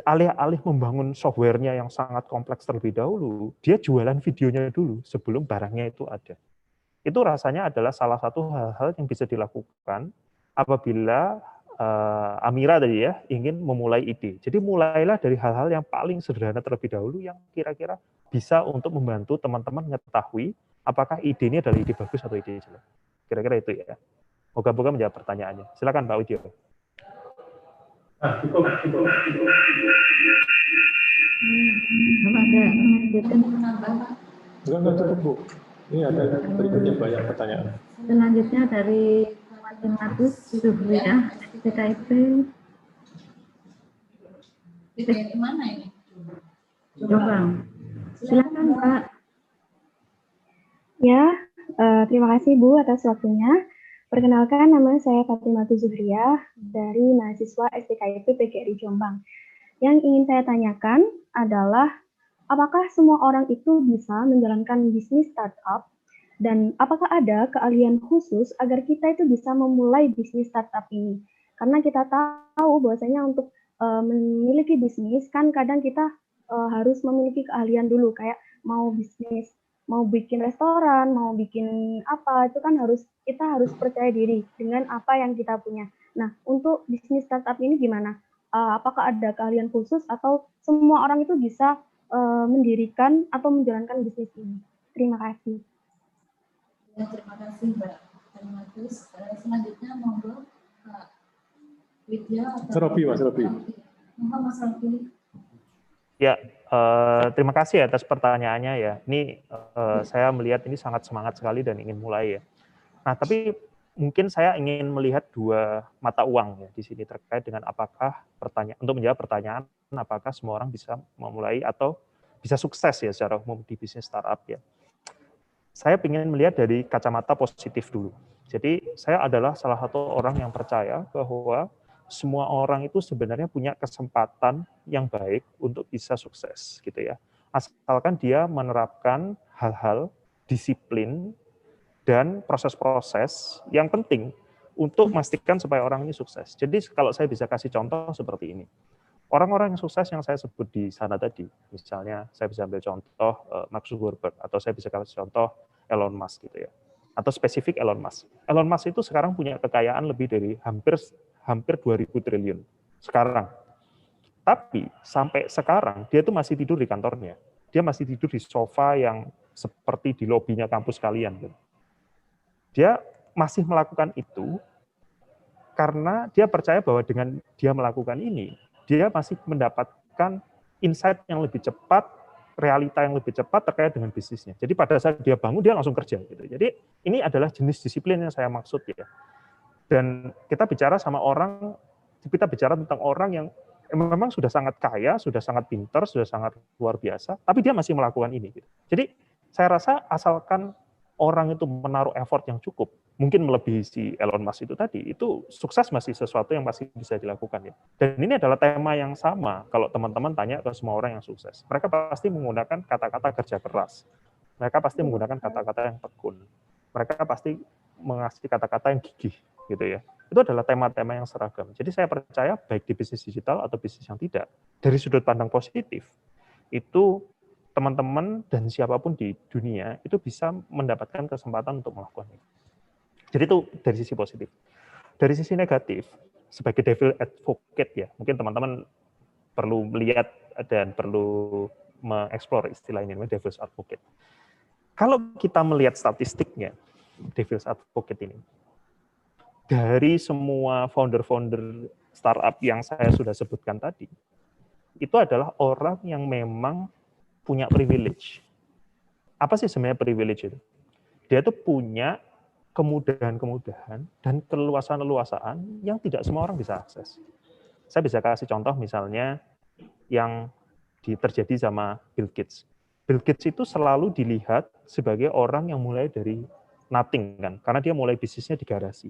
alih-alih membangun software-nya yang sangat kompleks terlebih dahulu, dia jualan videonya dulu sebelum barangnya itu ada. Itu rasanya adalah salah satu hal-hal yang bisa dilakukan apabila Amira tadi ya ingin memulai ide. Jadi mulailah dari hal-hal yang paling sederhana terlebih dahulu yang kira-kira bisa untuk membantu teman-teman mengetahui apakah ide ini adalah ide bagus atau ide jelek. Kira-kira itu ya. Moga-moga menjawab pertanyaannya. Silakan Pak Widyo. Cukup. Apa ada lanjutan? Enggak cukup, Bu. Ini ada berikutnya banyak pertanyaan. Selanjutnya dari Matematis Zuhriah, PKIP. Dari mana ini? Jombang. Silakan Pak. Ya, terima kasih Bu atas waktunya. Perkenalkan, nama saya Fatimah Zuhriah dari mahasiswa STKIP PGRI Jombang. Yang ingin saya tanyakan adalah, apakah semua orang itu bisa menjalankan bisnis startup? Dan apakah ada keahlian khusus agar kita itu bisa memulai bisnis startup ini? Karena kita tahu bahwasanya untuk memiliki bisnis, kan kadang kita harus memiliki keahlian dulu, kayak mau bisnis, mau bikin restoran, mau bikin apa, itu kan kita harus percaya diri dengan apa yang kita punya. Nah, untuk bisnis startup ini gimana? Apakah ada keahlian khusus atau semua orang itu bisa mendirikan atau menjalankan bisnis ini? Terima kasih. Ya, terima kasih Mbak Matematis. Selanjutnya monggo Pak Widya. Mas Robi. Monggo Mas Robi. Ya, terima kasih atas pertanyaannya ya. Ini saya melihat ini sangat semangat sekali dan ingin mulai ya. Nah, tapi mungkin saya ingin melihat dua mata uang ya di sini terkait dengan apakah untuk menjawab pertanyaan apakah semua orang bisa memulai atau bisa sukses ya secara umum di bisnis startup ya. Saya ingin melihat dari kacamata positif dulu. Jadi saya adalah salah satu orang yang percaya bahwa semua orang itu sebenarnya punya kesempatan yang baik untuk bisa sukses gitu ya. Asalkan dia menerapkan hal-hal disiplin dan proses-proses yang penting untuk memastikan supaya orang ini sukses. Jadi kalau saya bisa kasih contoh seperti ini. Orang-orang yang sukses yang saya sebut di sana tadi, misalnya saya bisa ambil contoh Mark Zuckerberg atau saya bisa kasih contoh Elon Musk gitu ya. Atau spesifik Elon Musk. Elon Musk itu sekarang punya kekayaan lebih dari hampir 2.000 triliun sekarang. Tapi sampai sekarang dia tuh masih tidur di kantornya. Dia masih tidur di sofa yang seperti di lobinya kampus kalian. Dia masih melakukan itu karena dia percaya bahwa dengan dia melakukan ini, dia masih mendapatkan insight yang lebih cepat, realita yang lebih cepat terkait dengan bisnisnya. Jadi pada saat dia bangun, dia langsung kerja. Gitu. Jadi ini adalah jenis disiplin yang saya maksud ya. Dan kita bicara tentang orang yang memang sudah sangat kaya, sudah sangat pintar, sudah sangat luar biasa, tapi dia masih melakukan ini. Gitu. Jadi saya rasa asalkan orang itu menaruh effort yang cukup, mungkin melebihi si Elon Musk itu tadi, itu sukses masih sesuatu yang masih bisa dilakukan ya. Dan ini adalah tema yang sama kalau teman-teman tanya ke semua orang yang sukses. Mereka pasti menggunakan kata-kata kerja keras. Mereka pasti menggunakan kata-kata yang tekun. Mereka pasti mengasih kata-kata yang gigih gitu ya. Itu adalah tema-tema yang seragam. Jadi saya percaya baik di bisnis digital atau bisnis yang tidak, dari sudut pandang positif, itu teman-teman dan siapapun di dunia itu bisa mendapatkan kesempatan untuk melakukan itu. Jadi itu dari sisi positif. Dari sisi negatif, sebagai devil advocate ya, mungkin teman-teman perlu melihat dan perlu mengeksplor istilah ini, namanya devil's advocate. Kalau kita melihat statistiknya, devil's advocate ini, dari semua founder-founder startup yang saya sudah sebutkan tadi, itu adalah orang yang memang punya privilege. Apa sih sebenarnya privilege itu? Dia tuh punya kemudahan-kemudahan dan keluasan-keluasaan yang tidak semua orang bisa akses. Saya bisa kasih contoh misalnya yang terjadi sama Bill Gates. Bill Gates itu selalu dilihat sebagai orang yang mulai dari nothing kan, karena dia mulai bisnisnya di garasi.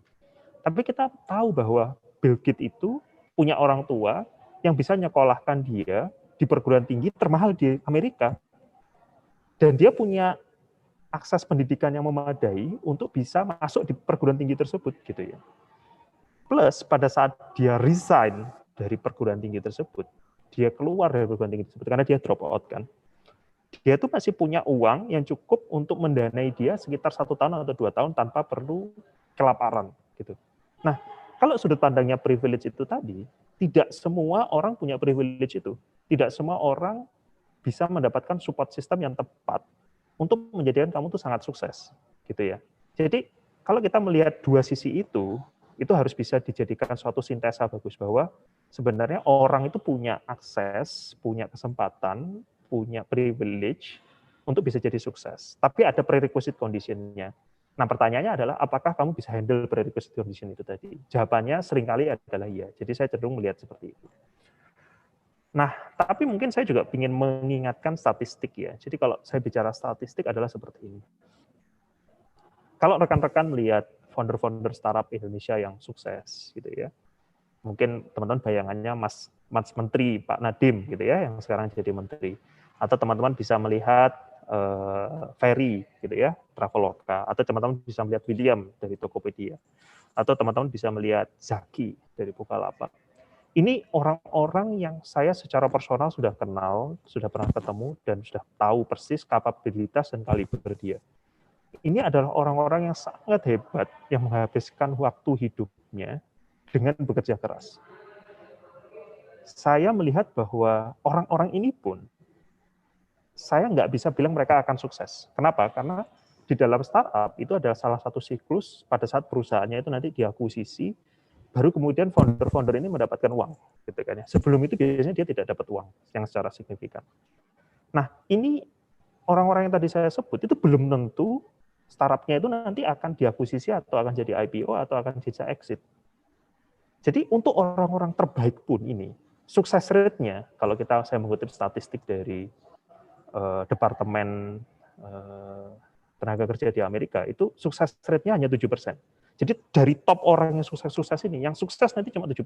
Tapi kita tahu bahwa Bill Gates itu punya orang tua yang bisa nyekolahkan dia di perguruan tinggi termahal di Amerika. Dan dia punya akses pendidikan yang memadai untuk bisa masuk di perguruan tinggi tersebut gitu ya. Plus pada saat dia resign dari perguruan tinggi tersebut, dia keluar dari perguruan tinggi tersebut karena dia drop out kan. Dia tuh masih punya uang yang cukup untuk mendanai dia sekitar 1 tahun atau 2 tahun tanpa perlu kelaparan gitu. Nah, kalau sudut pandangnya privilege itu tadi, tidak semua orang punya privilege itu. Tidak semua orang bisa mendapatkan support system yang tepat untuk menjadikan kamu tuh sangat sukses, gitu ya. Jadi kalau kita melihat dua sisi itu harus bisa dijadikan suatu sintesa bagus bahwa sebenarnya orang itu punya akses, punya kesempatan, punya privilege untuk bisa jadi sukses. Tapi ada prerequisite condition-nya. Nah, pertanyaannya adalah apakah kamu bisa handle prerequisite condition itu tadi? Jawabannya seringkali adalah iya. Jadi saya cenderung melihat seperti itu. Nah, tapi mungkin saya juga ingin mengingatkan statistik ya. Jadi kalau saya bicara statistik adalah seperti ini. Kalau rekan-rekan melihat founder-founder startup Indonesia yang sukses gitu ya, mungkin teman-teman bayangannya Mas Menteri Pak Nadiem gitu ya, yang sekarang jadi menteri. Atau teman-teman bisa melihat Ferry gitu ya, Traveloka. Atau teman-teman bisa melihat William dari Tokopedia. Atau teman-teman bisa melihat Zaki dari Bukalapak. Ini orang-orang yang saya secara personal sudah kenal, sudah pernah ketemu, dan sudah tahu persis kapabilitas dan kaliber dia. Ini adalah orang-orang yang sangat hebat, yang menghabiskan waktu hidupnya dengan bekerja keras. Saya melihat bahwa orang-orang ini pun, saya nggak bisa bilang mereka akan sukses. Kenapa? Karena di dalam startup itu adalah salah satu siklus pada saat perusahaannya itu nanti diakuisisi, baru kemudian founder-founder ini mendapatkan uang, gitu kan ya. Sebelum itu biasanya dia tidak dapat uang yang secara signifikan. Nah, ini orang-orang yang tadi saya sebut itu belum tentu startup-nya itu nanti akan diakuisisi atau akan jadi IPO atau akan bisa exit. Jadi untuk orang-orang terbaik pun ini, sukses rate-nya, kalau saya mengutip statistik dari Departemen Tenaga Kerja di Amerika, itu sukses rate-nya hanya 7%. Jadi dari top orang yang sukses-sukses ini, yang sukses nanti cuma 7%.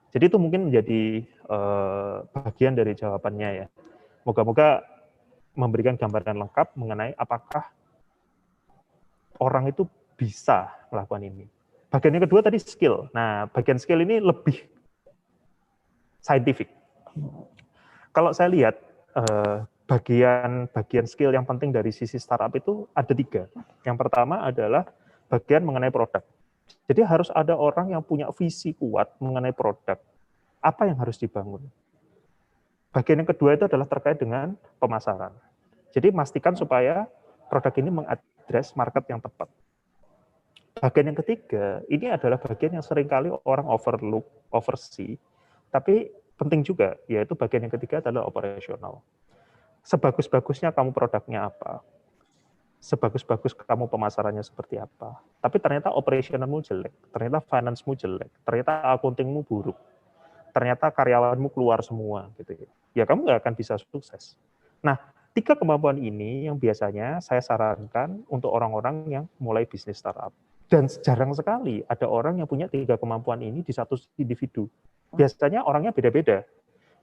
Jadi itu mungkin menjadi bagian dari jawabannya ya. Moga-moga memberikan gambaran lengkap mengenai apakah orang itu bisa melakukan ini. Bagian yang kedua tadi skill. Nah, bagian skill ini lebih scientific. Kalau saya lihat bagian skill yang penting dari sisi startup itu ada 3. Yang pertama adalah bagian mengenai produk. Jadi harus ada orang yang punya visi kuat mengenai produk. Apa yang harus dibangun? Bagian yang kedua itu adalah terkait dengan pemasaran. Jadi pastikan supaya produk ini mengadres market yang tepat. Bagian yang ketiga, ini adalah bagian yang seringkali orang overlook, oversee, tapi penting juga, yaitu bagian yang ketiga adalah operasional. Sebagus-bagusnya kamu produknya apa, sebagus-bagus kamu pemasarannya seperti apa, tapi ternyata operasionalmu jelek, ternyata finance-mu jelek, ternyata accounting-mu buruk, ternyata karyawanmu keluar semua, gitu ya kamu nggak akan bisa sukses. Nah, 3 kemampuan ini yang biasanya saya sarankan untuk orang-orang yang mulai bisnis startup. Dan jarang sekali ada orang yang punya 3 kemampuan ini di satu individu. Biasanya orangnya beda-beda.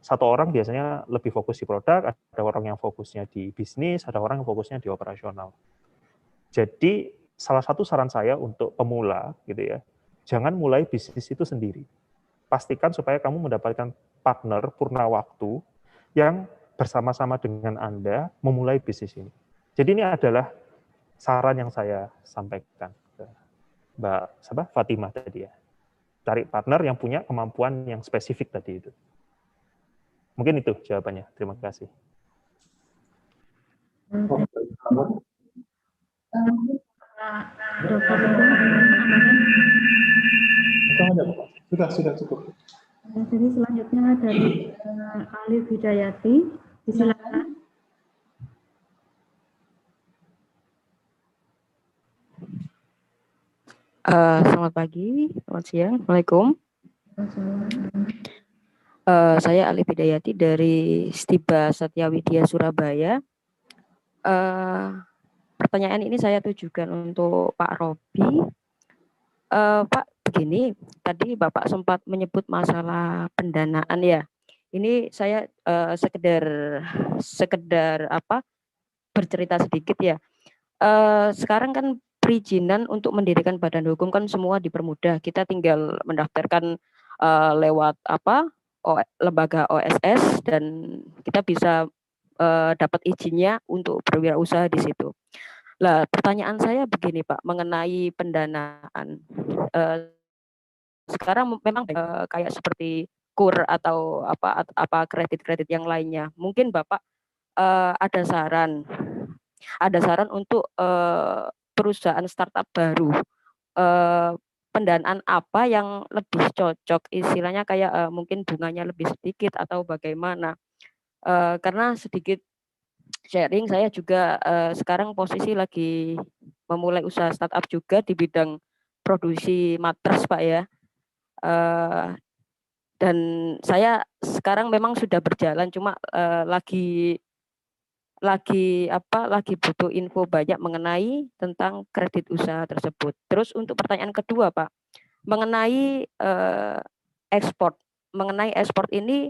Satu orang biasanya lebih fokus di produk, ada orang yang fokusnya di bisnis, ada orang yang fokusnya di operasional. Jadi salah satu saran saya untuk pemula gitu ya, jangan mulai bisnis itu sendiri. Pastikan supaya kamu mendapatkan partner purna waktu yang bersama-sama dengan Anda memulai bisnis ini. Jadi ini adalah saran yang saya sampaikan ke Mbak Fatimah tadi ya. Cari partner yang punya kemampuan yang spesifik tadi itu. Mungkin itu jawabannya. Terima kasih. Sudah cukup. Jadi selanjutnya dari Alif Hidayati, silakan. Selamat pagi, selamat siang, Assalamualaikum. Saya Alif Hidayati dari Stiba Satya Widya Surabaya. Pertanyaan ini saya tujukan untuk Pak Robi. Pak, begini, tadi Bapak sempat menyebut masalah pendanaan ya. Ini saya sekedar bercerita sedikit ya. Sekarang kan perizinan untuk mendirikan badan hukum kan semua dipermudah. Kita tinggal mendaftarkan lewat lembaga OSS dan kita bisa dapat izinnya untuk berwirausaha di situ. Lah, pertanyaan saya begini Pak, mengenai pendanaan. Sekarang memang kayak seperti KUR atau apa kredit-kredit yang lainnya. Mungkin Bapak ada saran untuk perusahaan startup baru. Pendanaan apa yang lebih cocok, istilahnya kayak mungkin bunganya lebih sedikit atau bagaimana, karena sedikit sharing, saya juga sekarang posisi lagi memulai usaha startup juga di bidang produksi matras Pak ya, dan saya sekarang memang sudah berjalan, cuma lagi butuh info banyak mengenai tentang kredit usaha tersebut. Terus untuk pertanyaan kedua Pak, mengenai ekspor. Mengenai ekspor ini,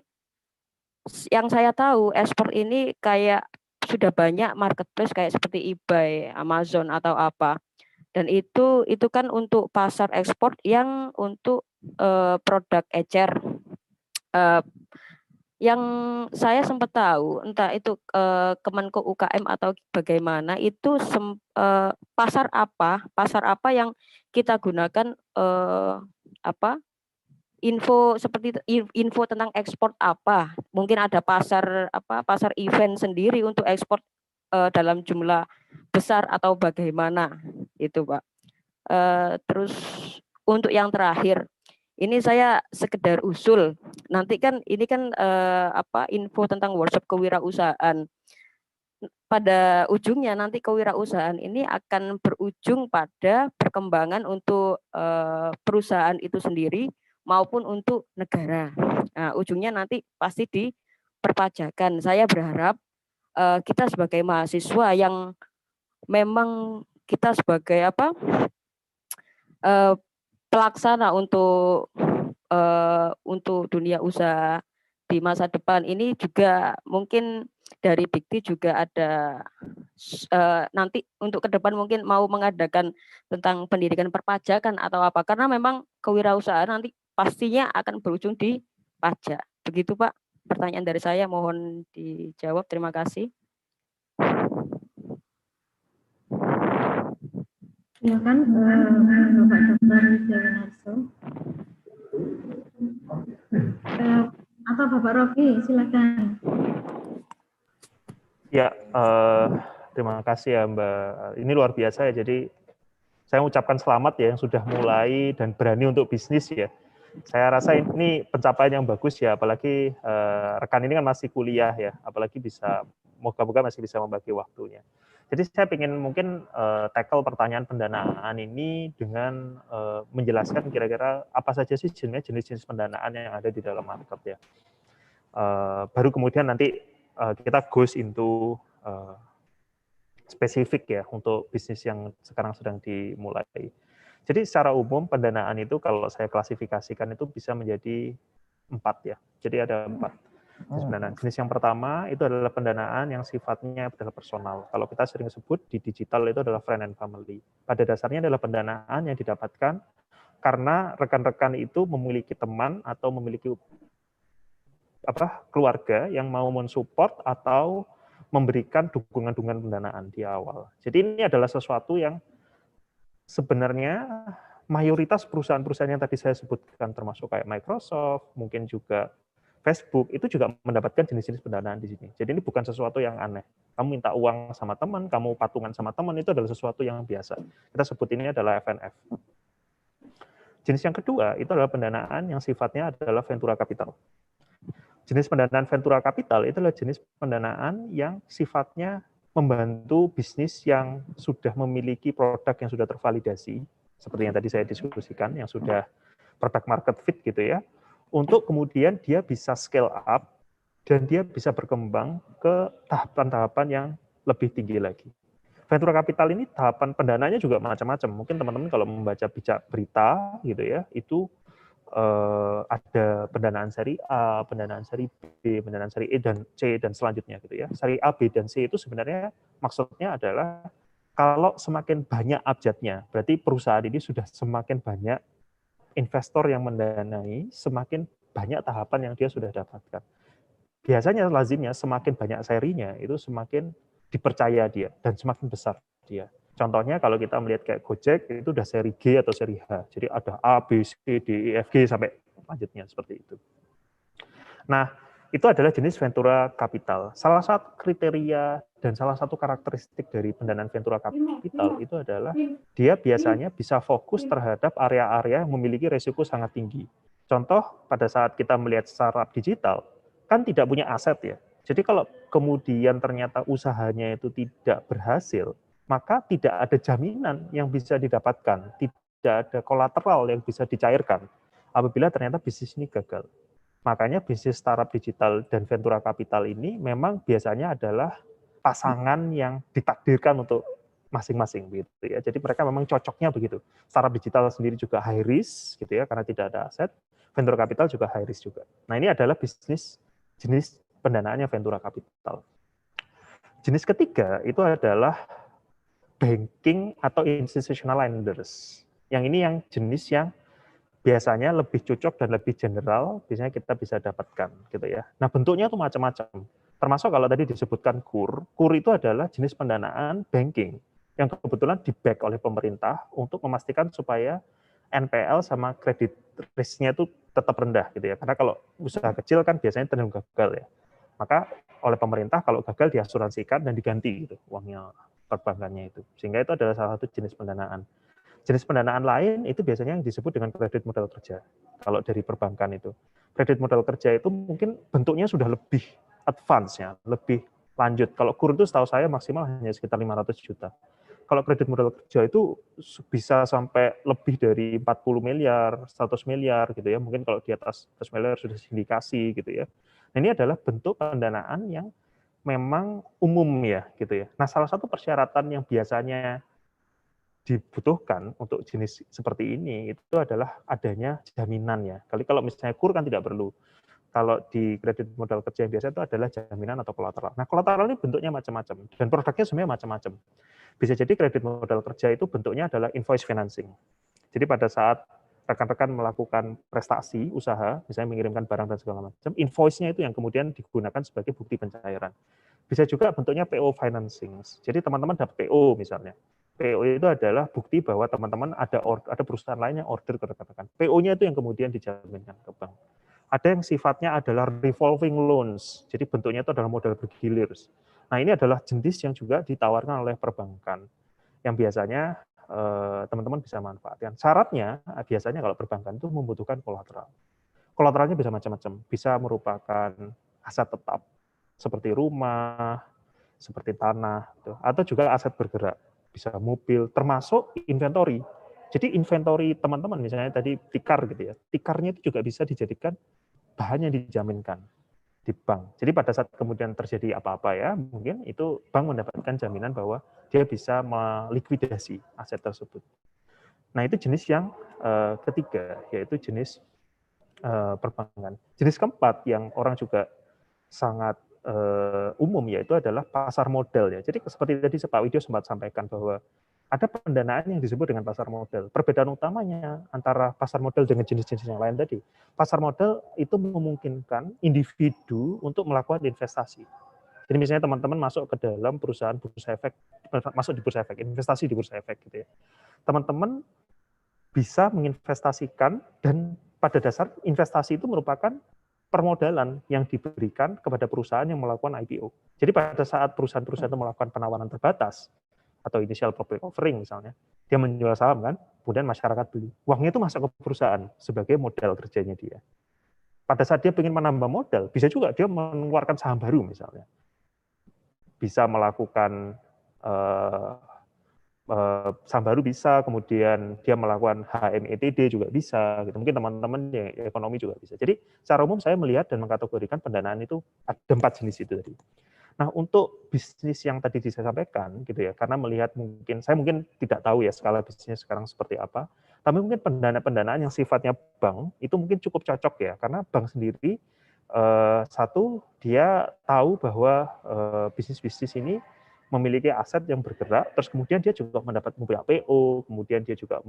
yang saya tahu ekspor ini kayak sudah banyak marketplace kayak seperti eBay, Amazon atau apa. Dan itu kan untuk pasar ekspor yang untuk produk ecer. Yang saya sempat tahu, entah itu Kemenko UKM atau bagaimana, itu pasar apa yang kita gunakan, info seperti info tentang ekspor apa, mungkin ada pasar event sendiri untuk ekspor dalam jumlah besar atau bagaimana itu Pak. Terus untuk yang terakhir, ini saya sekedar usul. Nanti kan ini kan info tentang workshop kewirausahaan. Pada ujungnya nanti kewirausahaan ini akan berujung pada perkembangan untuk perusahaan itu sendiri maupun untuk negara. Nah, ujungnya nanti pasti di perpajakan. Saya berharap kita sebagai mahasiswa yang memang kita sebagai pelaksana untuk dunia usaha di masa depan ini juga mungkin dari Bikti juga ada nanti untuk ke depan mungkin mau mengadakan tentang pendidikan perpajakan atau apa, karena memang kewirausahaan nanti pastinya akan berujung di pajak. Begitu Pak, pertanyaan dari saya, mohon dijawab. Terima kasih. Silakan Bapak Dr. Widjawinarso. Atau Bapak Robi, silakan. Ya, terima kasih ya Mbak. Ini luar biasa ya. Jadi saya mengucapkan selamat ya yang sudah mulai dan berani untuk bisnis ya. Saya rasa ini pencapaian yang bagus ya, apalagi rekan ini kan masih kuliah ya, apalagi bisa moga-moga masih bisa membagi waktunya. Jadi saya ingin mungkin tackle pertanyaan pendanaan ini dengan menjelaskan kira-kira apa saja sih jenis-jenis pendanaan yang ada di dalam market ya. Baru kemudian nanti kita goes into spesifik ya untuk bisnis yang sekarang sedang dimulai. Jadi secara umum pendanaan itu kalau saya klasifikasikan itu bisa menjadi 4 ya. Jadi ada 4 jenis pendanaan. Jenis yang pertama itu adalah pendanaan yang sifatnya adalah personal. Kalau kita sering sebut di digital itu adalah friend and family. Pada dasarnya adalah pendanaan yang didapatkan karena rekan-rekan itu memiliki teman atau memiliki keluarga yang mau mensupport atau memberikan dukungan-dukungan pendanaan di awal. Jadi ini adalah sesuatu yang sebenarnya mayoritas perusahaan-perusahaan yang tadi saya sebutkan termasuk kayak Microsoft, mungkin juga Facebook, itu juga mendapatkan jenis-jenis pendanaan di sini. Jadi ini bukan sesuatu yang aneh. Kamu minta uang sama teman, kamu patungan sama teman, itu adalah sesuatu yang biasa. Kita sebut ini adalah FNF. Jenis yang kedua itu adalah pendanaan yang sifatnya adalah ventura capital. Jenis pendanaan ventura capital itu adalah jenis pendanaan yang sifatnya membantu bisnis yang sudah memiliki produk yang sudah tervalidasi, seperti yang tadi saya diskusikan, yang sudah product market fit gitu ya, untuk kemudian dia bisa scale up dan dia bisa berkembang ke tahapan-tahapan yang lebih tinggi lagi. Ventura capital ini tahapan pendanaannya juga macam-macam. Mungkin teman-teman kalau membaca berita gitu ya, itu ada pendanaan seri A, pendanaan seri B, pendanaan seri E dan C dan selanjutnya gitu ya. Seri A, B dan C itu sebenarnya maksudnya adalah kalau semakin banyak abjadnya, berarti perusahaan ini sudah semakin banyak investor yang mendanai, semakin banyak tahapan yang dia sudah dapatkan. Biasanya lazimnya semakin banyak serinya itu semakin dipercaya dia dan semakin besar dia. Contohnya kalau kita melihat kayak Gojek itu udah seri G atau seri H. Jadi ada A, B, C, D, E, F, G sampai lanjutnya seperti itu. Nah, itu adalah jenis ventura capital. Salah satu kriteria dan salah satu karakteristik dari pendanaan ventura capital itu adalah dia biasanya bisa fokus terhadap area-area yang memiliki risiko sangat tinggi. Contoh, pada saat kita melihat startup digital, kan tidak punya aset ya. Jadi kalau kemudian ternyata usahanya itu tidak berhasil, maka tidak ada jaminan yang bisa didapatkan, tidak ada kolateral yang bisa dicairkan apabila ternyata bisnis ini gagal. Makanya bisnis startup digital dan ventura capital ini memang biasanya adalah pasangan yang ditakdirkan untuk masing-masing gitu ya. Jadi mereka memang cocoknya begitu. Startup digital sendiri juga high risk gitu ya karena tidak ada aset. Ventura capital juga high risk juga. Nah, ini adalah bisnis jenis pendanaannya ventura capital. Jenis ketiga itu adalah banking atau institutional lenders. Yang ini yang jenis yang biasanya lebih cocok dan lebih general, biasanya kita bisa dapatkan gitu ya. Nah, bentuknya itu macam-macam. Termasuk kalau tadi disebutkan KUR. KUR itu adalah jenis pendanaan banking yang kebetulan di-back oleh pemerintah untuk memastikan supaya NPL sama kredit risk-nya itu tetap rendah gitu ya. Karena kalau usaha kecil kan biasanya cenderung gagal ya. Maka oleh pemerintah kalau gagal diasuransikan dan diganti gitu uangnya perbankannya itu. Sehingga itu adalah salah satu jenis pendanaan. Jenis pendanaan lain itu biasanya yang disebut dengan kredit modal kerja. Kalau dari perbankan itu. Kredit modal kerja itu mungkin bentuknya sudah lebih advance ya, lebih lanjut. Kalau KUR itu setahu saya maksimal hanya sekitar 500 juta. Kalau kredit modal kerja itu bisa sampai lebih dari 40 miliar, 100 miliar gitu ya. Mungkin kalau di atas 100 miliar sudah sindikasi gitu ya. Nah, ini adalah bentuk pendanaan yang memang umum ya gitu ya. Nah, salah satu persyaratan yang biasanya dibutuhkan untuk jenis seperti ini itu adalah adanya jaminan ya. Kalau misalnya KUR kan tidak perlu. Kalau di kredit modal kerja yang biasa itu adalah jaminan atau kolateral. Nah, kolateral ini bentuknya macam-macam dan produknya sebenarnya macam-macam. Bisa jadi kredit modal kerja itu bentuknya adalah invoice financing. Jadi pada saat rekan-rekan melakukan prestasi usaha, misalnya mengirimkan barang dan segala macam, invoice-nya itu yang kemudian digunakan sebagai bukti pencairan. Bisa juga bentuknya PO financing. Jadi teman-teman dapat PO misalnya. PO itu adalah bukti bahwa teman-teman ada perusahaan lain yang order ke rekan-rekan. PO-nya itu yang kemudian dijaminkan ke bank. Ada yang sifatnya adalah revolving loans. Jadi bentuknya itu adalah modal bergilir. Nah, ini adalah jenis yang juga ditawarkan oleh perbankan. Yang biasanya teman-teman bisa manfaatkan. Syaratnya biasanya kalau perbankan itu membutuhkan kolateral. Kolateralnya bisa macam-macam. Bisa merupakan aset tetap seperti rumah, seperti tanah, atau juga aset bergerak. Bisa mobil, termasuk inventory. Jadi inventory teman-teman, misalnya tadi tikar gitu ya, tikarnya itu juga bisa dijadikan bahan yang dijaminkan. di bank. Jadi pada saat kemudian terjadi apa-apa ya, mungkin itu bank mendapatkan jaminan bahwa dia bisa melikuidasi aset tersebut. Nah, itu jenis yang ketiga, yaitu jenis perbankan. Jenis keempat yang orang juga sangat umum, yaitu adalah pasar modal ya. Jadi seperti tadi Pak Widyo sempat sampaikan bahwa ada pendanaan yang disebut dengan pasar modal. Perbedaan utamanya antara pasar modal dengan jenis-jenis yang lain tadi, pasar modal itu memungkinkan individu untuk melakukan investasi. Jadi misalnya teman-teman masuk ke dalam perusahaan bursa efek, masuk di bursa efek, investasi di bursa efek gitu ya. Teman-teman bisa menginvestasikan, dan pada dasar investasi itu merupakan permodalan yang diberikan kepada perusahaan yang melakukan IPO. Jadi pada saat perusahaan-perusahaan itu melakukan penawaran terbatas, atau initial public offering misalnya, dia menjual saham kan, kemudian masyarakat beli. Uangnya itu masuk ke perusahaan sebagai modal kerjanya dia. Pada saat dia ingin menambah modal, bisa juga dia mengeluarkan saham baru misalnya. Bisa melakukan saham baru bisa, kemudian dia melakukan HMETD juga bisa, gitu. Mungkin teman-teman yang ekonomi juga bisa. Jadi secara umum saya melihat dan mengkategorikan pendanaan itu ada 4 jenis itu tadi. Nah, untuk bisnis yang tadi saya sampaikan, gitu ya, karena melihat saya mungkin tidak tahu ya skala bisnisnya sekarang seperti apa, tapi mungkin pendanaan yang sifatnya bank itu mungkin cukup cocok ya, karena bank sendiri satu dia tahu bahwa bisnis-bisnis ini memiliki aset yang bergerak, terus kemudian dia juga mendapat PO, kemudian dia juga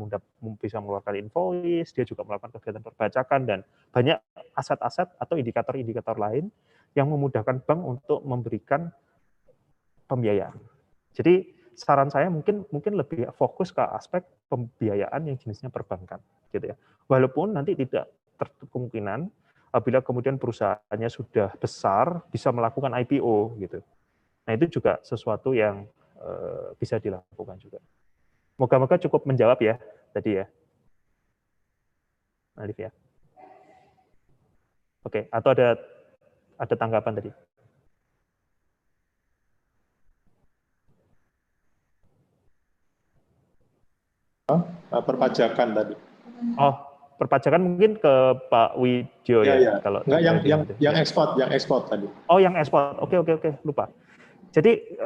bisa mengeluarkan invoice, dia juga melakukan kegiatan perbajakan, dan banyak aset-aset atau indikator-indikator lain yang memudahkan bank untuk memberikan pembiayaan. Jadi saran saya mungkin lebih fokus ke aspek pembiayaan yang jenisnya perbankan, gitu ya. Walaupun nanti tidak tertutup kemungkinan apabila kemudian perusahaannya sudah besar bisa melakukan IPO, gitu. Nah, itu juga sesuatu yang bisa dilakukan juga. Moga-moga cukup menjawab ya tadi ya, Alif ya. Oke, atau ada tanggapan tadi? Perpajakan tadi. Oh, perpajakan mungkin ke Pak Widyo ya. Kalau enggak, yang ekspor tadi. Oh, yang ekspor. Oke, lupa. Jadi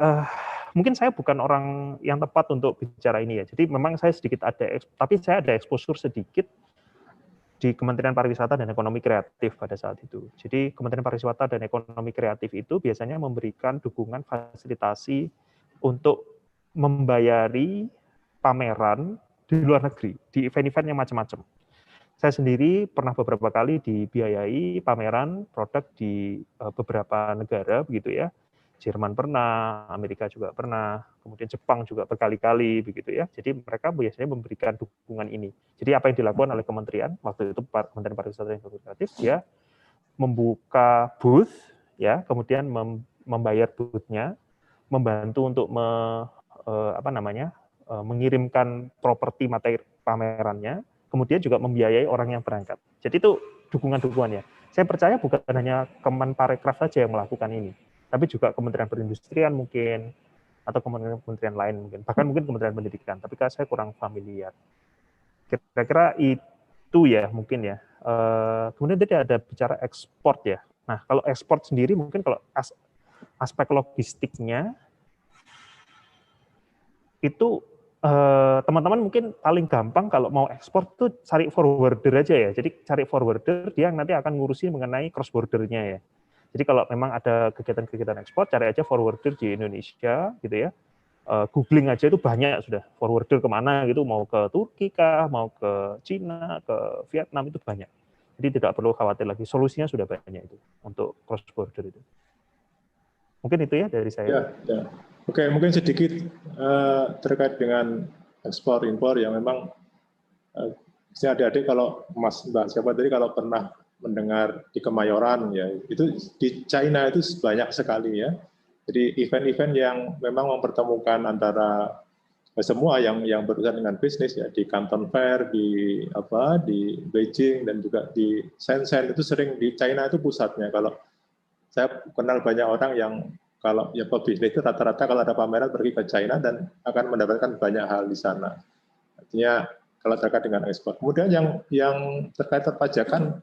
mungkin saya bukan orang yang tepat untuk bicara ini ya. Jadi memang saya sedikit tapi saya ada exposure sedikit di Kementerian Pariwisata dan Ekonomi Kreatif pada saat itu. Jadi Kementerian Pariwisata dan Ekonomi Kreatif itu biasanya memberikan dukungan fasilitasi untuk membayari pameran di luar negeri, di event-event yang macam-macam. Saya sendiri pernah beberapa kali dibiayai pameran produk di beberapa negara begitu ya. Jerman pernah, Amerika juga pernah, kemudian Jepang juga berkali-kali begitu ya. Jadi mereka biasanya memberikan dukungan ini. Jadi apa yang dilakukan oleh kementerian waktu itu Kementerian Pariwisata dan Ekonomi Kreatif, dia membuka booth ya, kemudian membayar booth-nya, membantu untuk mengirimkan properti materi pamerannya, kemudian juga membiayai orang yang berangkat. Jadi itu dukungan-dukungannya. Saya percaya bukan hanya Kemenparekraf saja yang melakukan ini, tapi juga Kementerian Perindustrian mungkin, atau kementerian lain mungkin, bahkan mungkin Kementerian Pendidikan, tapi saya kurang familiar. Kira-kira itu ya mungkin ya. Kemudian tadi ada bicara ekspor ya. Nah, kalau ekspor sendiri mungkin kalau aspek logistiknya, itu teman-teman mungkin paling gampang kalau mau ekspor tuh cari forwarder aja ya. Jadi cari forwarder, dia nanti akan ngurusin mengenai cross bordernya ya. Jadi kalau memang ada kegiatan-kegiatan ekspor, cari aja forwarder di Indonesia, gitu ya. Googling aja itu banyak sudah forwarder kemana gitu, mau ke Turki kah, mau ke Cina, ke Vietnam, itu banyak. Jadi tidak perlu khawatir lagi, solusinya sudah banyak itu untuk cross border itu. Mungkin itu ya dari saya. Ya. Oke, mungkin sedikit terkait dengan ekspor impor yang memang adik-adik kalau Mbak siapa tadi kalau pernah mendengar di Kemayoran ya, itu di China itu banyak sekali ya. Jadi event-event yang memang mempertemukan antara semua yang berurusan dengan bisnis ya, di Canton Fair, di Beijing dan juga di Shenzhen, itu sering di China itu pusatnya. Kalau saya kenal banyak orang yang kalau ya pebisnis itu rata-rata kalau ada pameran pergi ke China dan akan mendapatkan banyak hal di sana. Artinya kalau terkait dengan ekspor. Kemudian yang terkait perpajakan,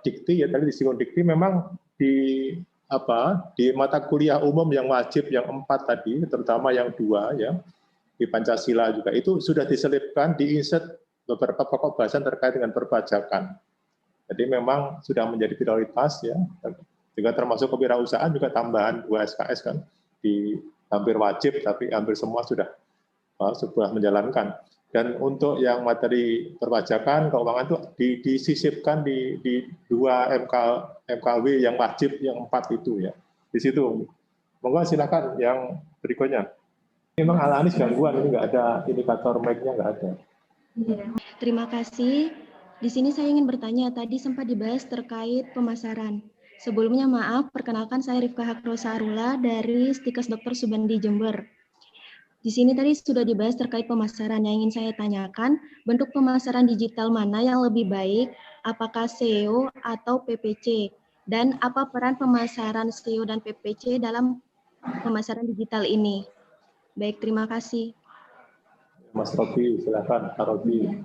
dikti ya tadi disinggung dikti, memang di mata kuliah umum yang wajib yang 4 tadi, terutama yang 2 ya, di Pancasila juga itu sudah diselipkan, diinsert beberapa pokok bahasan terkait dengan perpajakan. Jadi memang sudah menjadi prioritas ya. Juga termasuk kewirausahaan juga tambahan 2 SKS kan, hampir wajib tapi hampir semua sudah menjalankan. Dan untuk yang materi perpajakan, keuangan itu disisipkan di 2 MKW yang wajib, yang 4 itu ya. Di situ. Monggo silakan yang berikutnya. Memang ala Anis gangguan, ini nggak ada indikator mic-nya, nggak ada. Terima kasih. Di sini saya ingin bertanya, tadi sempat dibahas terkait pemasaran. Sebelumnya maaf, perkenalkan saya Rifka Hakrosa Arula dari Stikes Dr. Subandi Jember. Di sini tadi sudah dibahas terkait pemasaran. Yang ingin saya tanyakan, bentuk pemasaran digital mana yang lebih baik, apakah SEO atau PPC? Dan apa peran pemasaran SEO dan PPC dalam pemasaran digital ini? Baik, terima kasih. Mas Robi, silakan Pak Robi.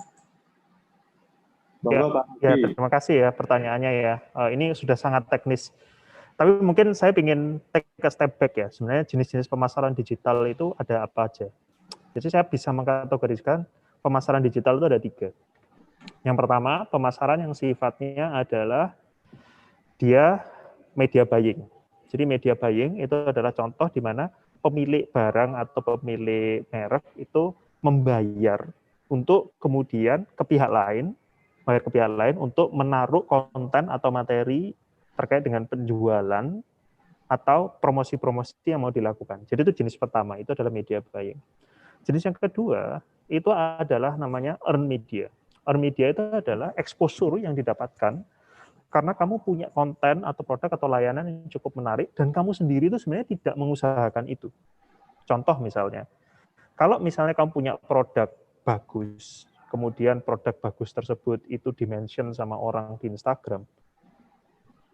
Ya, terima kasih ya pertanyaannya ya. Ini sudah sangat teknis. Tapi mungkin saya ingin take a step back ya. Sebenarnya jenis-jenis pemasaran digital itu ada apa aja. Jadi saya bisa mengkategoriskan pemasaran digital itu ada 3. Yang pertama, pemasaran yang sifatnya adalah dia media buying. Jadi media buying itu adalah contoh di mana pemilik barang atau pemilik merek itu membayar untuk kemudian ke pihak lain, untuk menaruh konten atau materi terkait dengan penjualan atau promosi-promosi yang mau dilakukan. Jadi itu jenis pertama, itu adalah media buying. Jenis yang kedua, itu adalah namanya earn media. Earn media itu adalah exposure yang didapatkan karena kamu punya konten atau produk atau layanan yang cukup menarik dan kamu sendiri itu sebenarnya tidak mengusahakan itu. Contoh misalnya, kalau misalnya kamu punya produk bagus, kemudian produk bagus tersebut itu di-mention sama orang di Instagram,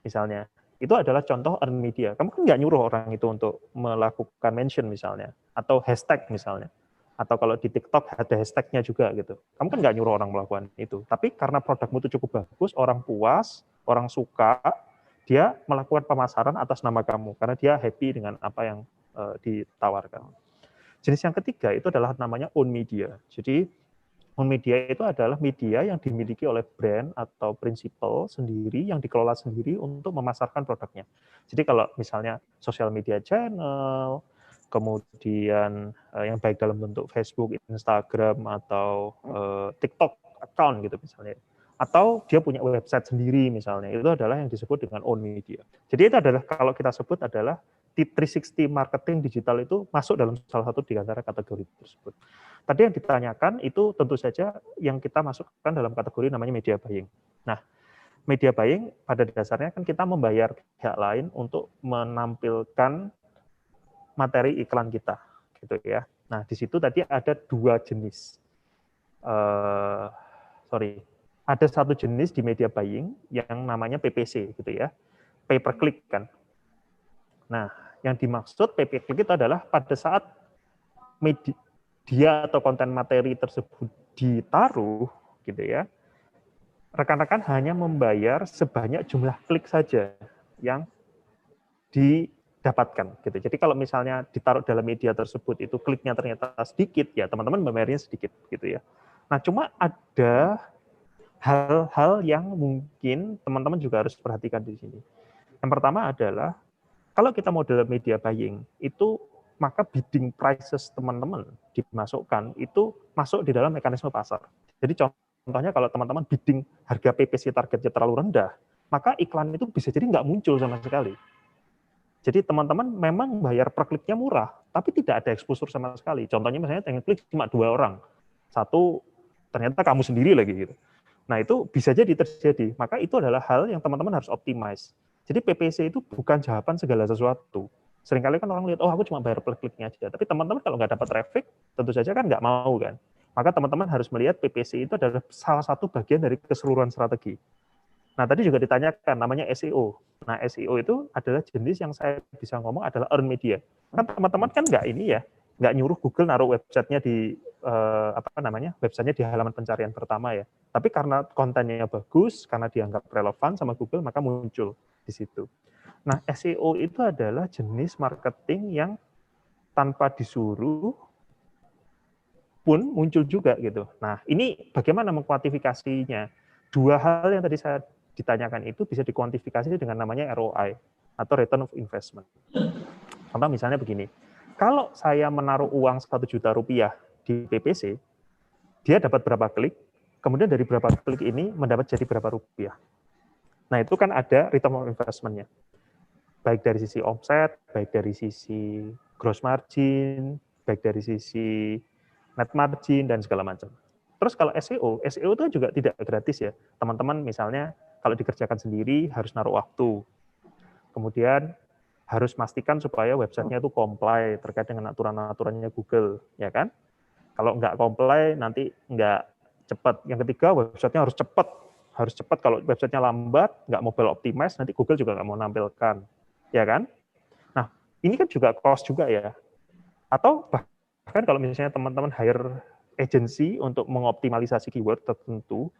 misalnya, itu adalah contoh earn media. Kamu kan nggak nyuruh orang itu untuk melakukan mention misalnya, atau hashtag misalnya. Atau kalau di TikTok ada hashtag-nya juga gitu. Kamu kan nggak nyuruh orang melakukan itu. Tapi karena produkmu itu cukup bagus, orang puas, orang suka, dia melakukan pemasaran atas nama kamu. Karena dia happy dengan apa yang ditawarkan. Jenis yang ketiga itu adalah namanya own media. Jadi own media itu adalah media yang dimiliki oleh brand atau prinsipal sendiri yang dikelola sendiri untuk memasarkan produknya. Jadi kalau misalnya social media channel, kemudian yang baik dalam bentuk Facebook, Instagram, atau TikTok account gitu misalnya, atau dia punya website sendiri misalnya, itu adalah yang disebut dengan own media. Jadi itu adalah kalau kita sebut adalah T360 marketing digital itu masuk dalam salah satu di antara kategori tersebut. Tadi yang ditanyakan itu tentu saja yang kita masukkan dalam kategori namanya media buying. Nah, media buying pada dasarnya kan kita membayar pihak lain untuk menampilkan materi iklan kita, gitu ya. Nah, di situ tadi ada 2 jenis. Ada satu jenis di media buying yang namanya PPC, gitu ya, pay per click kan. Nah, yang dimaksud pay per click itu adalah pada saat media atau konten materi tersebut ditaruh, gitu ya, rekan-rekan hanya membayar sebanyak jumlah klik saja yang didapatkan, gitu. Jadi kalau misalnya ditaruh dalam media tersebut itu kliknya ternyata sedikit, ya teman-teman membayarnya sedikit, gitu ya. Nah, cuma ada hal-hal yang mungkin teman-teman juga harus perhatikan di sini. Yang pertama adalah kalau kita model media buying itu maka bidding prices teman-teman dimasukkan itu masuk di dalam mekanisme pasar. Jadi contohnya kalau teman-teman bidding harga PPC targetnya terlalu rendah, maka iklan itu bisa jadi nggak muncul sama sekali. Jadi teman-teman memang bayar per kliknya murah, tapi tidak ada exposure sama sekali. Contohnya misalnya yang klik cuma 2 orang, satu ternyata kamu sendiri lagi gitu. Nah itu bisa jadi terjadi. Maka itu adalah hal yang teman-teman harus optimize. Jadi PPC itu bukan jawaban segala sesuatu. Seringkali kan orang lihat, oh aku cuma bayar per kliknya aja. Tapi teman-teman kalau nggak dapat traffic, tentu saja kan nggak mau kan. Maka teman-teman harus melihat PPC itu adalah salah satu bagian dari keseluruhan strategi. Nah tadi juga ditanyakan, namanya SEO. Nah SEO itu adalah jenis yang saya bisa ngomong adalah earn media. Kan teman-teman kan nggak ini ya, nggak nyuruh Google naruh websitenya di websitenya di halaman pencarian pertama ya. Tapi karena kontennya bagus, karena dianggap relevan sama Google, maka muncul di situ. Nah, SEO itu adalah jenis marketing yang tanpa disuruh pun muncul juga gitu. Nah, ini bagaimana mengkuantifikasinya? Dua hal yang tadi saya ditanyakan itu bisa dikuantifikasi dengan namanya ROI atau return of investment. Contoh misalnya begini, kalau saya menaruh uang 1 juta rupiah di PPC, dia dapat berapa klik, kemudian dari berapa klik ini mendapat jadi berapa rupiah. Nah, itu kan ada return of investment-nya. Baik dari sisi omset, baik dari sisi gross margin, baik dari sisi net margin, dan segala macam. Terus kalau SEO itu juga tidak gratis ya. Teman-teman misalnya kalau dikerjakan sendiri harus naruh waktu. Kemudian harus pastikan supaya websitenya itu comply terkait dengan aturan-aturannya Google, ya kan? Kalau nggak comply nanti nggak cepat. Yang ketiga, websitenya harus cepat. Harus cepat. Kalau websitenya lambat, nggak mobile optimize, nanti Google juga nggak mau nampilkan, ya kan? Nah, ini kan juga cost juga ya. Atau bahkan kalau misalnya teman-teman hire agency untuk mengoptimalisasi keyword tertentu,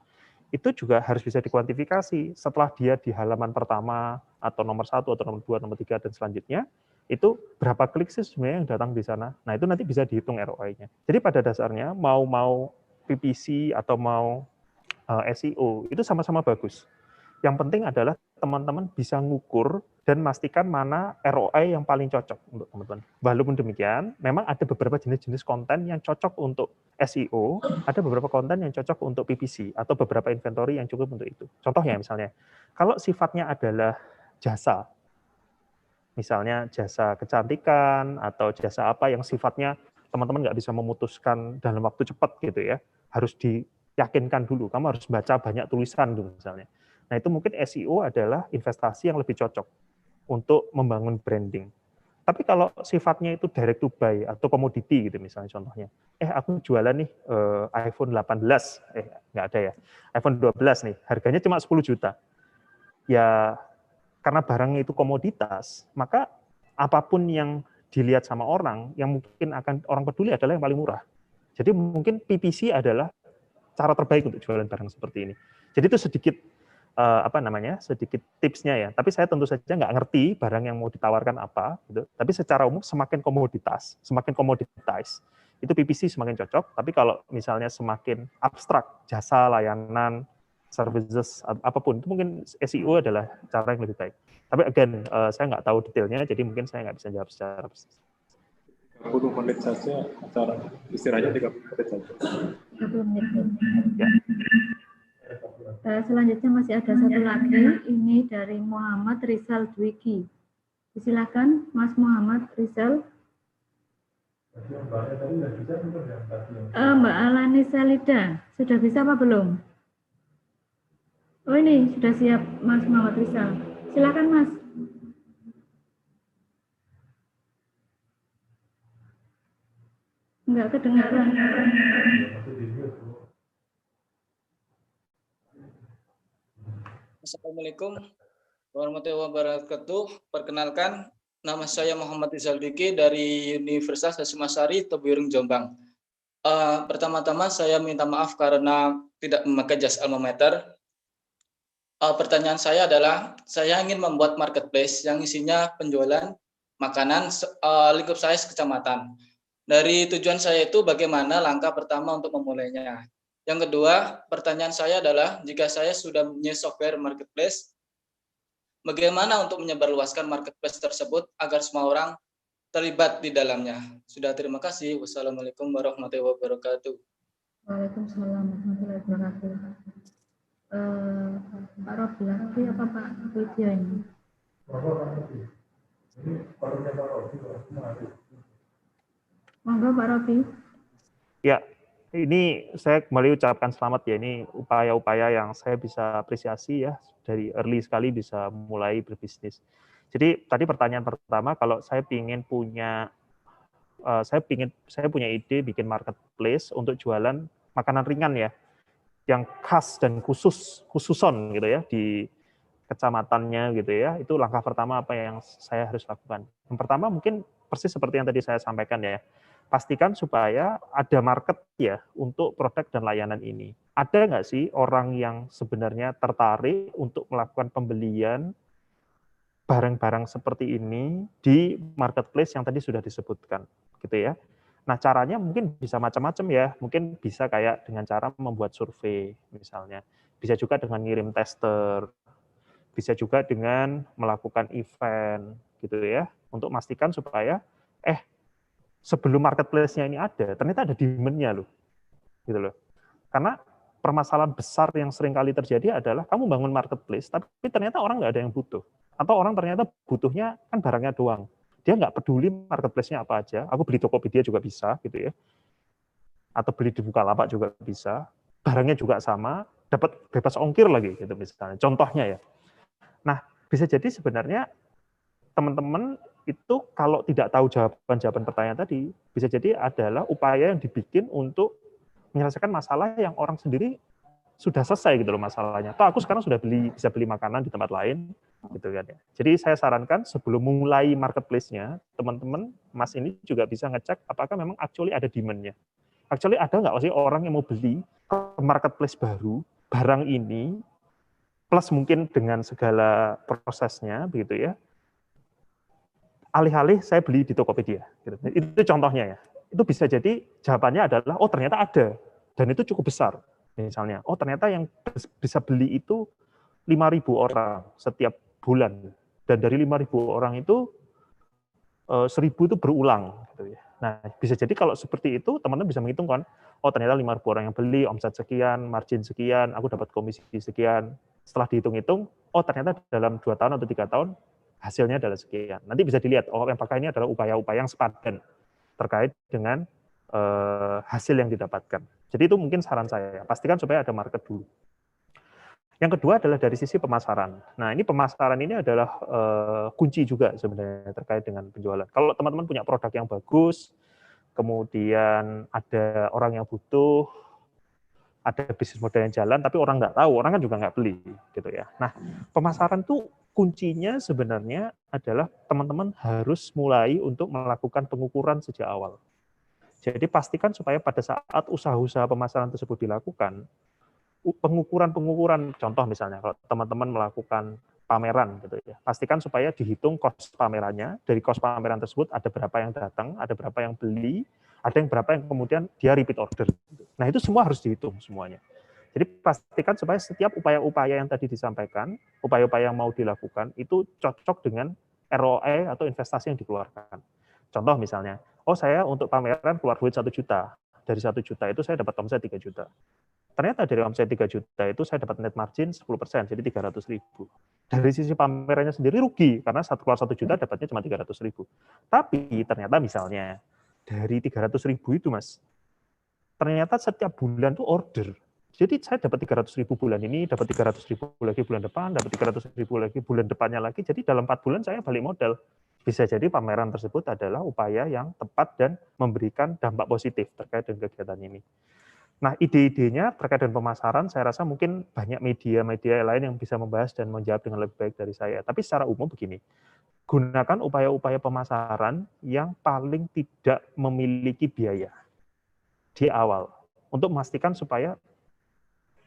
itu juga harus bisa dikuantifikasi. Setelah dia di halaman pertama, atau nomor 1, atau nomor 2, nomor 3, dan selanjutnya, itu berapa klik sih sebenarnya yang datang di sana. Nah, itu nanti bisa dihitung ROI-nya. Jadi pada dasarnya, mau PPC atau mau SEO, itu sama-sama bagus. Yang penting adalah teman-teman bisa ngukur dan memastikan mana ROI yang paling cocok untuk teman-teman. Walaupun demikian, memang ada beberapa jenis-jenis konten yang cocok untuk SEO, ada beberapa konten yang cocok untuk PPC, atau beberapa inventory yang cukup untuk itu. Contohnya misalnya, kalau sifatnya adalah jasa, misalnya jasa kecantikan, atau jasa apa yang sifatnya teman-teman nggak bisa memutuskan dalam waktu cepat gitu ya, harus diyakinkan dulu, kamu harus baca banyak tulisan dulu misalnya. Nah, itu mungkin SEO adalah investasi yang lebih cocok untuk membangun branding. Tapi kalau sifatnya itu direct to buy atau komoditi gitu misalnya contohnya. Aku jualan nih iPhone 18, nggak ada ya. iPhone 12 nih, harganya cuma 10 juta. Ya, karena barangnya itu komoditas, maka apapun yang dilihat sama orang, yang mungkin akan orang peduli adalah yang paling murah. Jadi mungkin PPC adalah cara terbaik untuk jualan barang seperti ini. Jadi itu sedikit sedikit tipsnya ya. Tapi saya tentu saja nggak ngerti barang yang mau ditawarkan apa, gitu. Tapi secara umum semakin komoditas, semakin komoditas, itu PPC semakin cocok. Tapi kalau misalnya semakin abstrak, jasa, layanan, services, apapun, itu mungkin SEO adalah cara yang lebih baik. Tapi again, saya nggak tahu detailnya, jadi mungkin saya nggak bisa jawab secara persis. 30 menit saja acara istirahatnya 30 menit saja. 30 menit. Ya. Selanjutnya masih ada satu lagi, ini dari Muhammad Rizal Dwiki. Silakan Mas Muhammad Rizal. Mbak Alani Salida, sudah bisa apa belum? Oh ini sudah siap Mas Muhammad Rizal. Silakan Mas. Enggak kedengaran. Assalamualaikum warahmatullahi wabarakatuh. Perkenalkan, nama saya Muhammad Rizal Diki dari Universitas Hasyim Asy'ari, Tebuireng, Jombang. Pertama-tama saya minta maaf karena tidak memakai jas alma mater. Pertanyaan saya adalah, saya ingin membuat marketplace yang isinya penjualan makanan lingkup saya sekecamatan. Dari tujuan saya itu bagaimana langkah pertama untuk memulainya. Yang kedua, pertanyaan saya adalah, jika saya sudah punya software marketplace, bagaimana untuk menyebarluaskan marketplace tersebut agar semua orang terlibat di dalamnya. Sudah, terima kasih. Wassalamualaikum warahmatullahi wabarakatuh. Waalaikumsalam warahmatullahi wabarakatuh. Pak Robi lagi apa Pak Widya ini? Monggo Pak Robi. Ya, ini saya kembali ucapkan selamat ya, ini upaya-upaya yang saya bisa apresiasi ya, dari early sekali bisa mulai berbisnis. Jadi tadi pertanyaan pertama, kalau saya ingin punya, saya punya ide bikin marketplace untuk jualan makanan ringan ya, yang khas dan khususon gitu ya di kecamatannya gitu ya. Itu langkah pertama apa yang saya harus lakukan. Yang pertama mungkin persis seperti yang tadi saya sampaikan ya. Pastikan supaya ada market ya untuk produk dan layanan ini. Ada nggak sih orang yang sebenarnya tertarik untuk melakukan pembelian barang-barang seperti ini di marketplace yang tadi sudah disebutkan, gitu ya. Nah, caranya mungkin bisa macam-macam ya. Mungkin bisa kayak dengan cara membuat survei misalnya. Bisa juga dengan ngirim tester. Bisa juga dengan melakukan event gitu ya. Untuk memastikan supaya sebelum marketplace-nya ini ada, ternyata ada demand-nya loh. Gitu loh. Karena permasalahan besar yang sering kali terjadi adalah kamu bangun marketplace, tapi ternyata orang nggak ada yang butuh. Atau orang ternyata butuhnya kan barangnya doang. Dia nggak peduli marketplace-nya apa aja. Aku beli Tokopedia juga bisa, gitu ya. Atau beli di Bukalapak juga bisa. Barangnya juga sama, dapat bebas ongkir lagi, gitu misalnya. Contohnya ya. Nah, bisa jadi sebenarnya teman-teman itu kalau tidak tahu jawaban pertanyaan tadi, bisa jadi adalah upaya yang dibikin untuk menyelesaikan masalah yang orang sendiri sudah selesai gitu loh masalahnya. Atau aku sekarang sudah bisa beli makanan di tempat lain, gitu kan ya. Jadi saya sarankan sebelum mulai marketplace-nya, teman-teman, Mas ini juga bisa ngecek apakah memang actually ada demand-nya. Actually ada nggak sih orang yang mau beli ke marketplace baru, barang ini, plus mungkin dengan segala prosesnya, begitu ya, alih-alih saya beli di Tokopedia. Gitu. Itu contohnya ya. Itu bisa jadi jawabannya adalah, oh ternyata ada, dan itu cukup besar. Misalnya, oh ternyata yang bisa beli itu 5.000 orang setiap bulan. Dan dari 5.000 orang itu, 1.000 itu berulang. Gitu ya. Nah, bisa jadi kalau seperti itu, teman-teman bisa menghitung kan, oh ternyata 5.000 orang yang beli, omset sekian, margin sekian, aku dapat komisi sekian. Setelah dihitung-hitung, oh ternyata dalam 2 tahun atau 3 tahun, hasilnya adalah sekian. Nanti bisa dilihat, oh apakah ini adalah upaya-upaya yang sepadan terkait dengan hasil yang didapatkan. Jadi itu mungkin saran saya, pastikan supaya ada market dulu. Yang kedua adalah dari sisi pemasaran. Nah ini pemasaran ini adalah kunci juga sebenarnya terkait dengan penjualan. Kalau teman-teman punya produk yang bagus, kemudian ada orang yang butuh, ada bisnis model yang jalan, tapi orang nggak tahu, orang kan juga nggak beli, gitu ya. Nah, pemasaran tuh kuncinya sebenarnya adalah teman-teman harus mulai untuk melakukan pengukuran sejak awal. Jadi pastikan supaya pada saat usaha-usaha pemasaran tersebut dilakukan, pengukuran-pengukuran, contoh misalnya kalau teman-teman melakukan pameran, gitu ya, pastikan supaya dihitung cost pamerannya, dari cost pameran tersebut ada berapa yang datang, ada berapa yang beli, ada yang berapa yang kemudian dia repeat order. Nah itu semua harus dihitung semuanya. Jadi pastikan supaya setiap upaya-upaya yang tadi disampaikan, upaya-upaya yang mau dilakukan, itu cocok dengan ROI atau investasi yang dikeluarkan. Contoh misalnya, oh saya untuk pameran keluar duit 1 juta, dari 1 juta itu saya dapat omset 3 juta. Ternyata dari omset 3 juta itu saya dapat net margin 10%, jadi 300.000. Dari sisi pamerannya sendiri rugi, karena keluar 1 juta dapatnya cuma 300.000. Tapi ternyata misalnya, dari 300.000 itu Mas, ternyata setiap bulan tuh order. Jadi saya dapat 300.000 bulan ini, dapat 300.000 lagi bulan depan, dapat 300.000 lagi bulan depannya lagi. Jadi dalam 4 bulan saya balik modal. Bisa jadi pameran tersebut adalah upaya yang tepat dan memberikan dampak positif terkait dengan kegiatan ini. Nah, ide-idenya terkait dengan pemasaran, saya rasa mungkin banyak media-media lain yang bisa membahas dan menjawab dengan lebih baik dari saya. Tapi secara umum begini, gunakan upaya-upaya pemasaran yang paling tidak memiliki biaya di awal, untuk memastikan supaya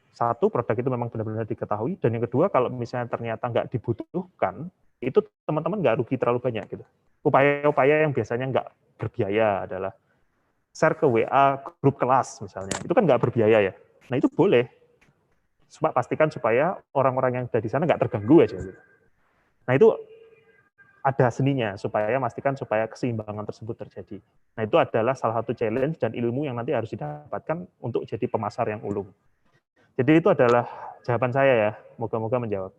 satu, produk itu memang benar-benar diketahui, dan yang kedua, kalau misalnya ternyata nggak dibutuhkan, itu teman-teman nggak rugi terlalu banyak. Gitu. Upaya-upaya yang biasanya nggak berbiaya adalah share ke WA grup kelas misalnya, itu kan nggak berbiaya ya. Nah itu boleh, pastikan supaya orang-orang yang ada di sana nggak terganggu aja. Gitu. Nah itu ada seninya, supaya pastikan supaya keseimbangan tersebut terjadi. Nah itu adalah salah satu challenge dan ilmu yang nanti harus didapatkan untuk jadi pemasar yang ulung. Jadi itu adalah jawaban saya ya, moga-moga menjawab.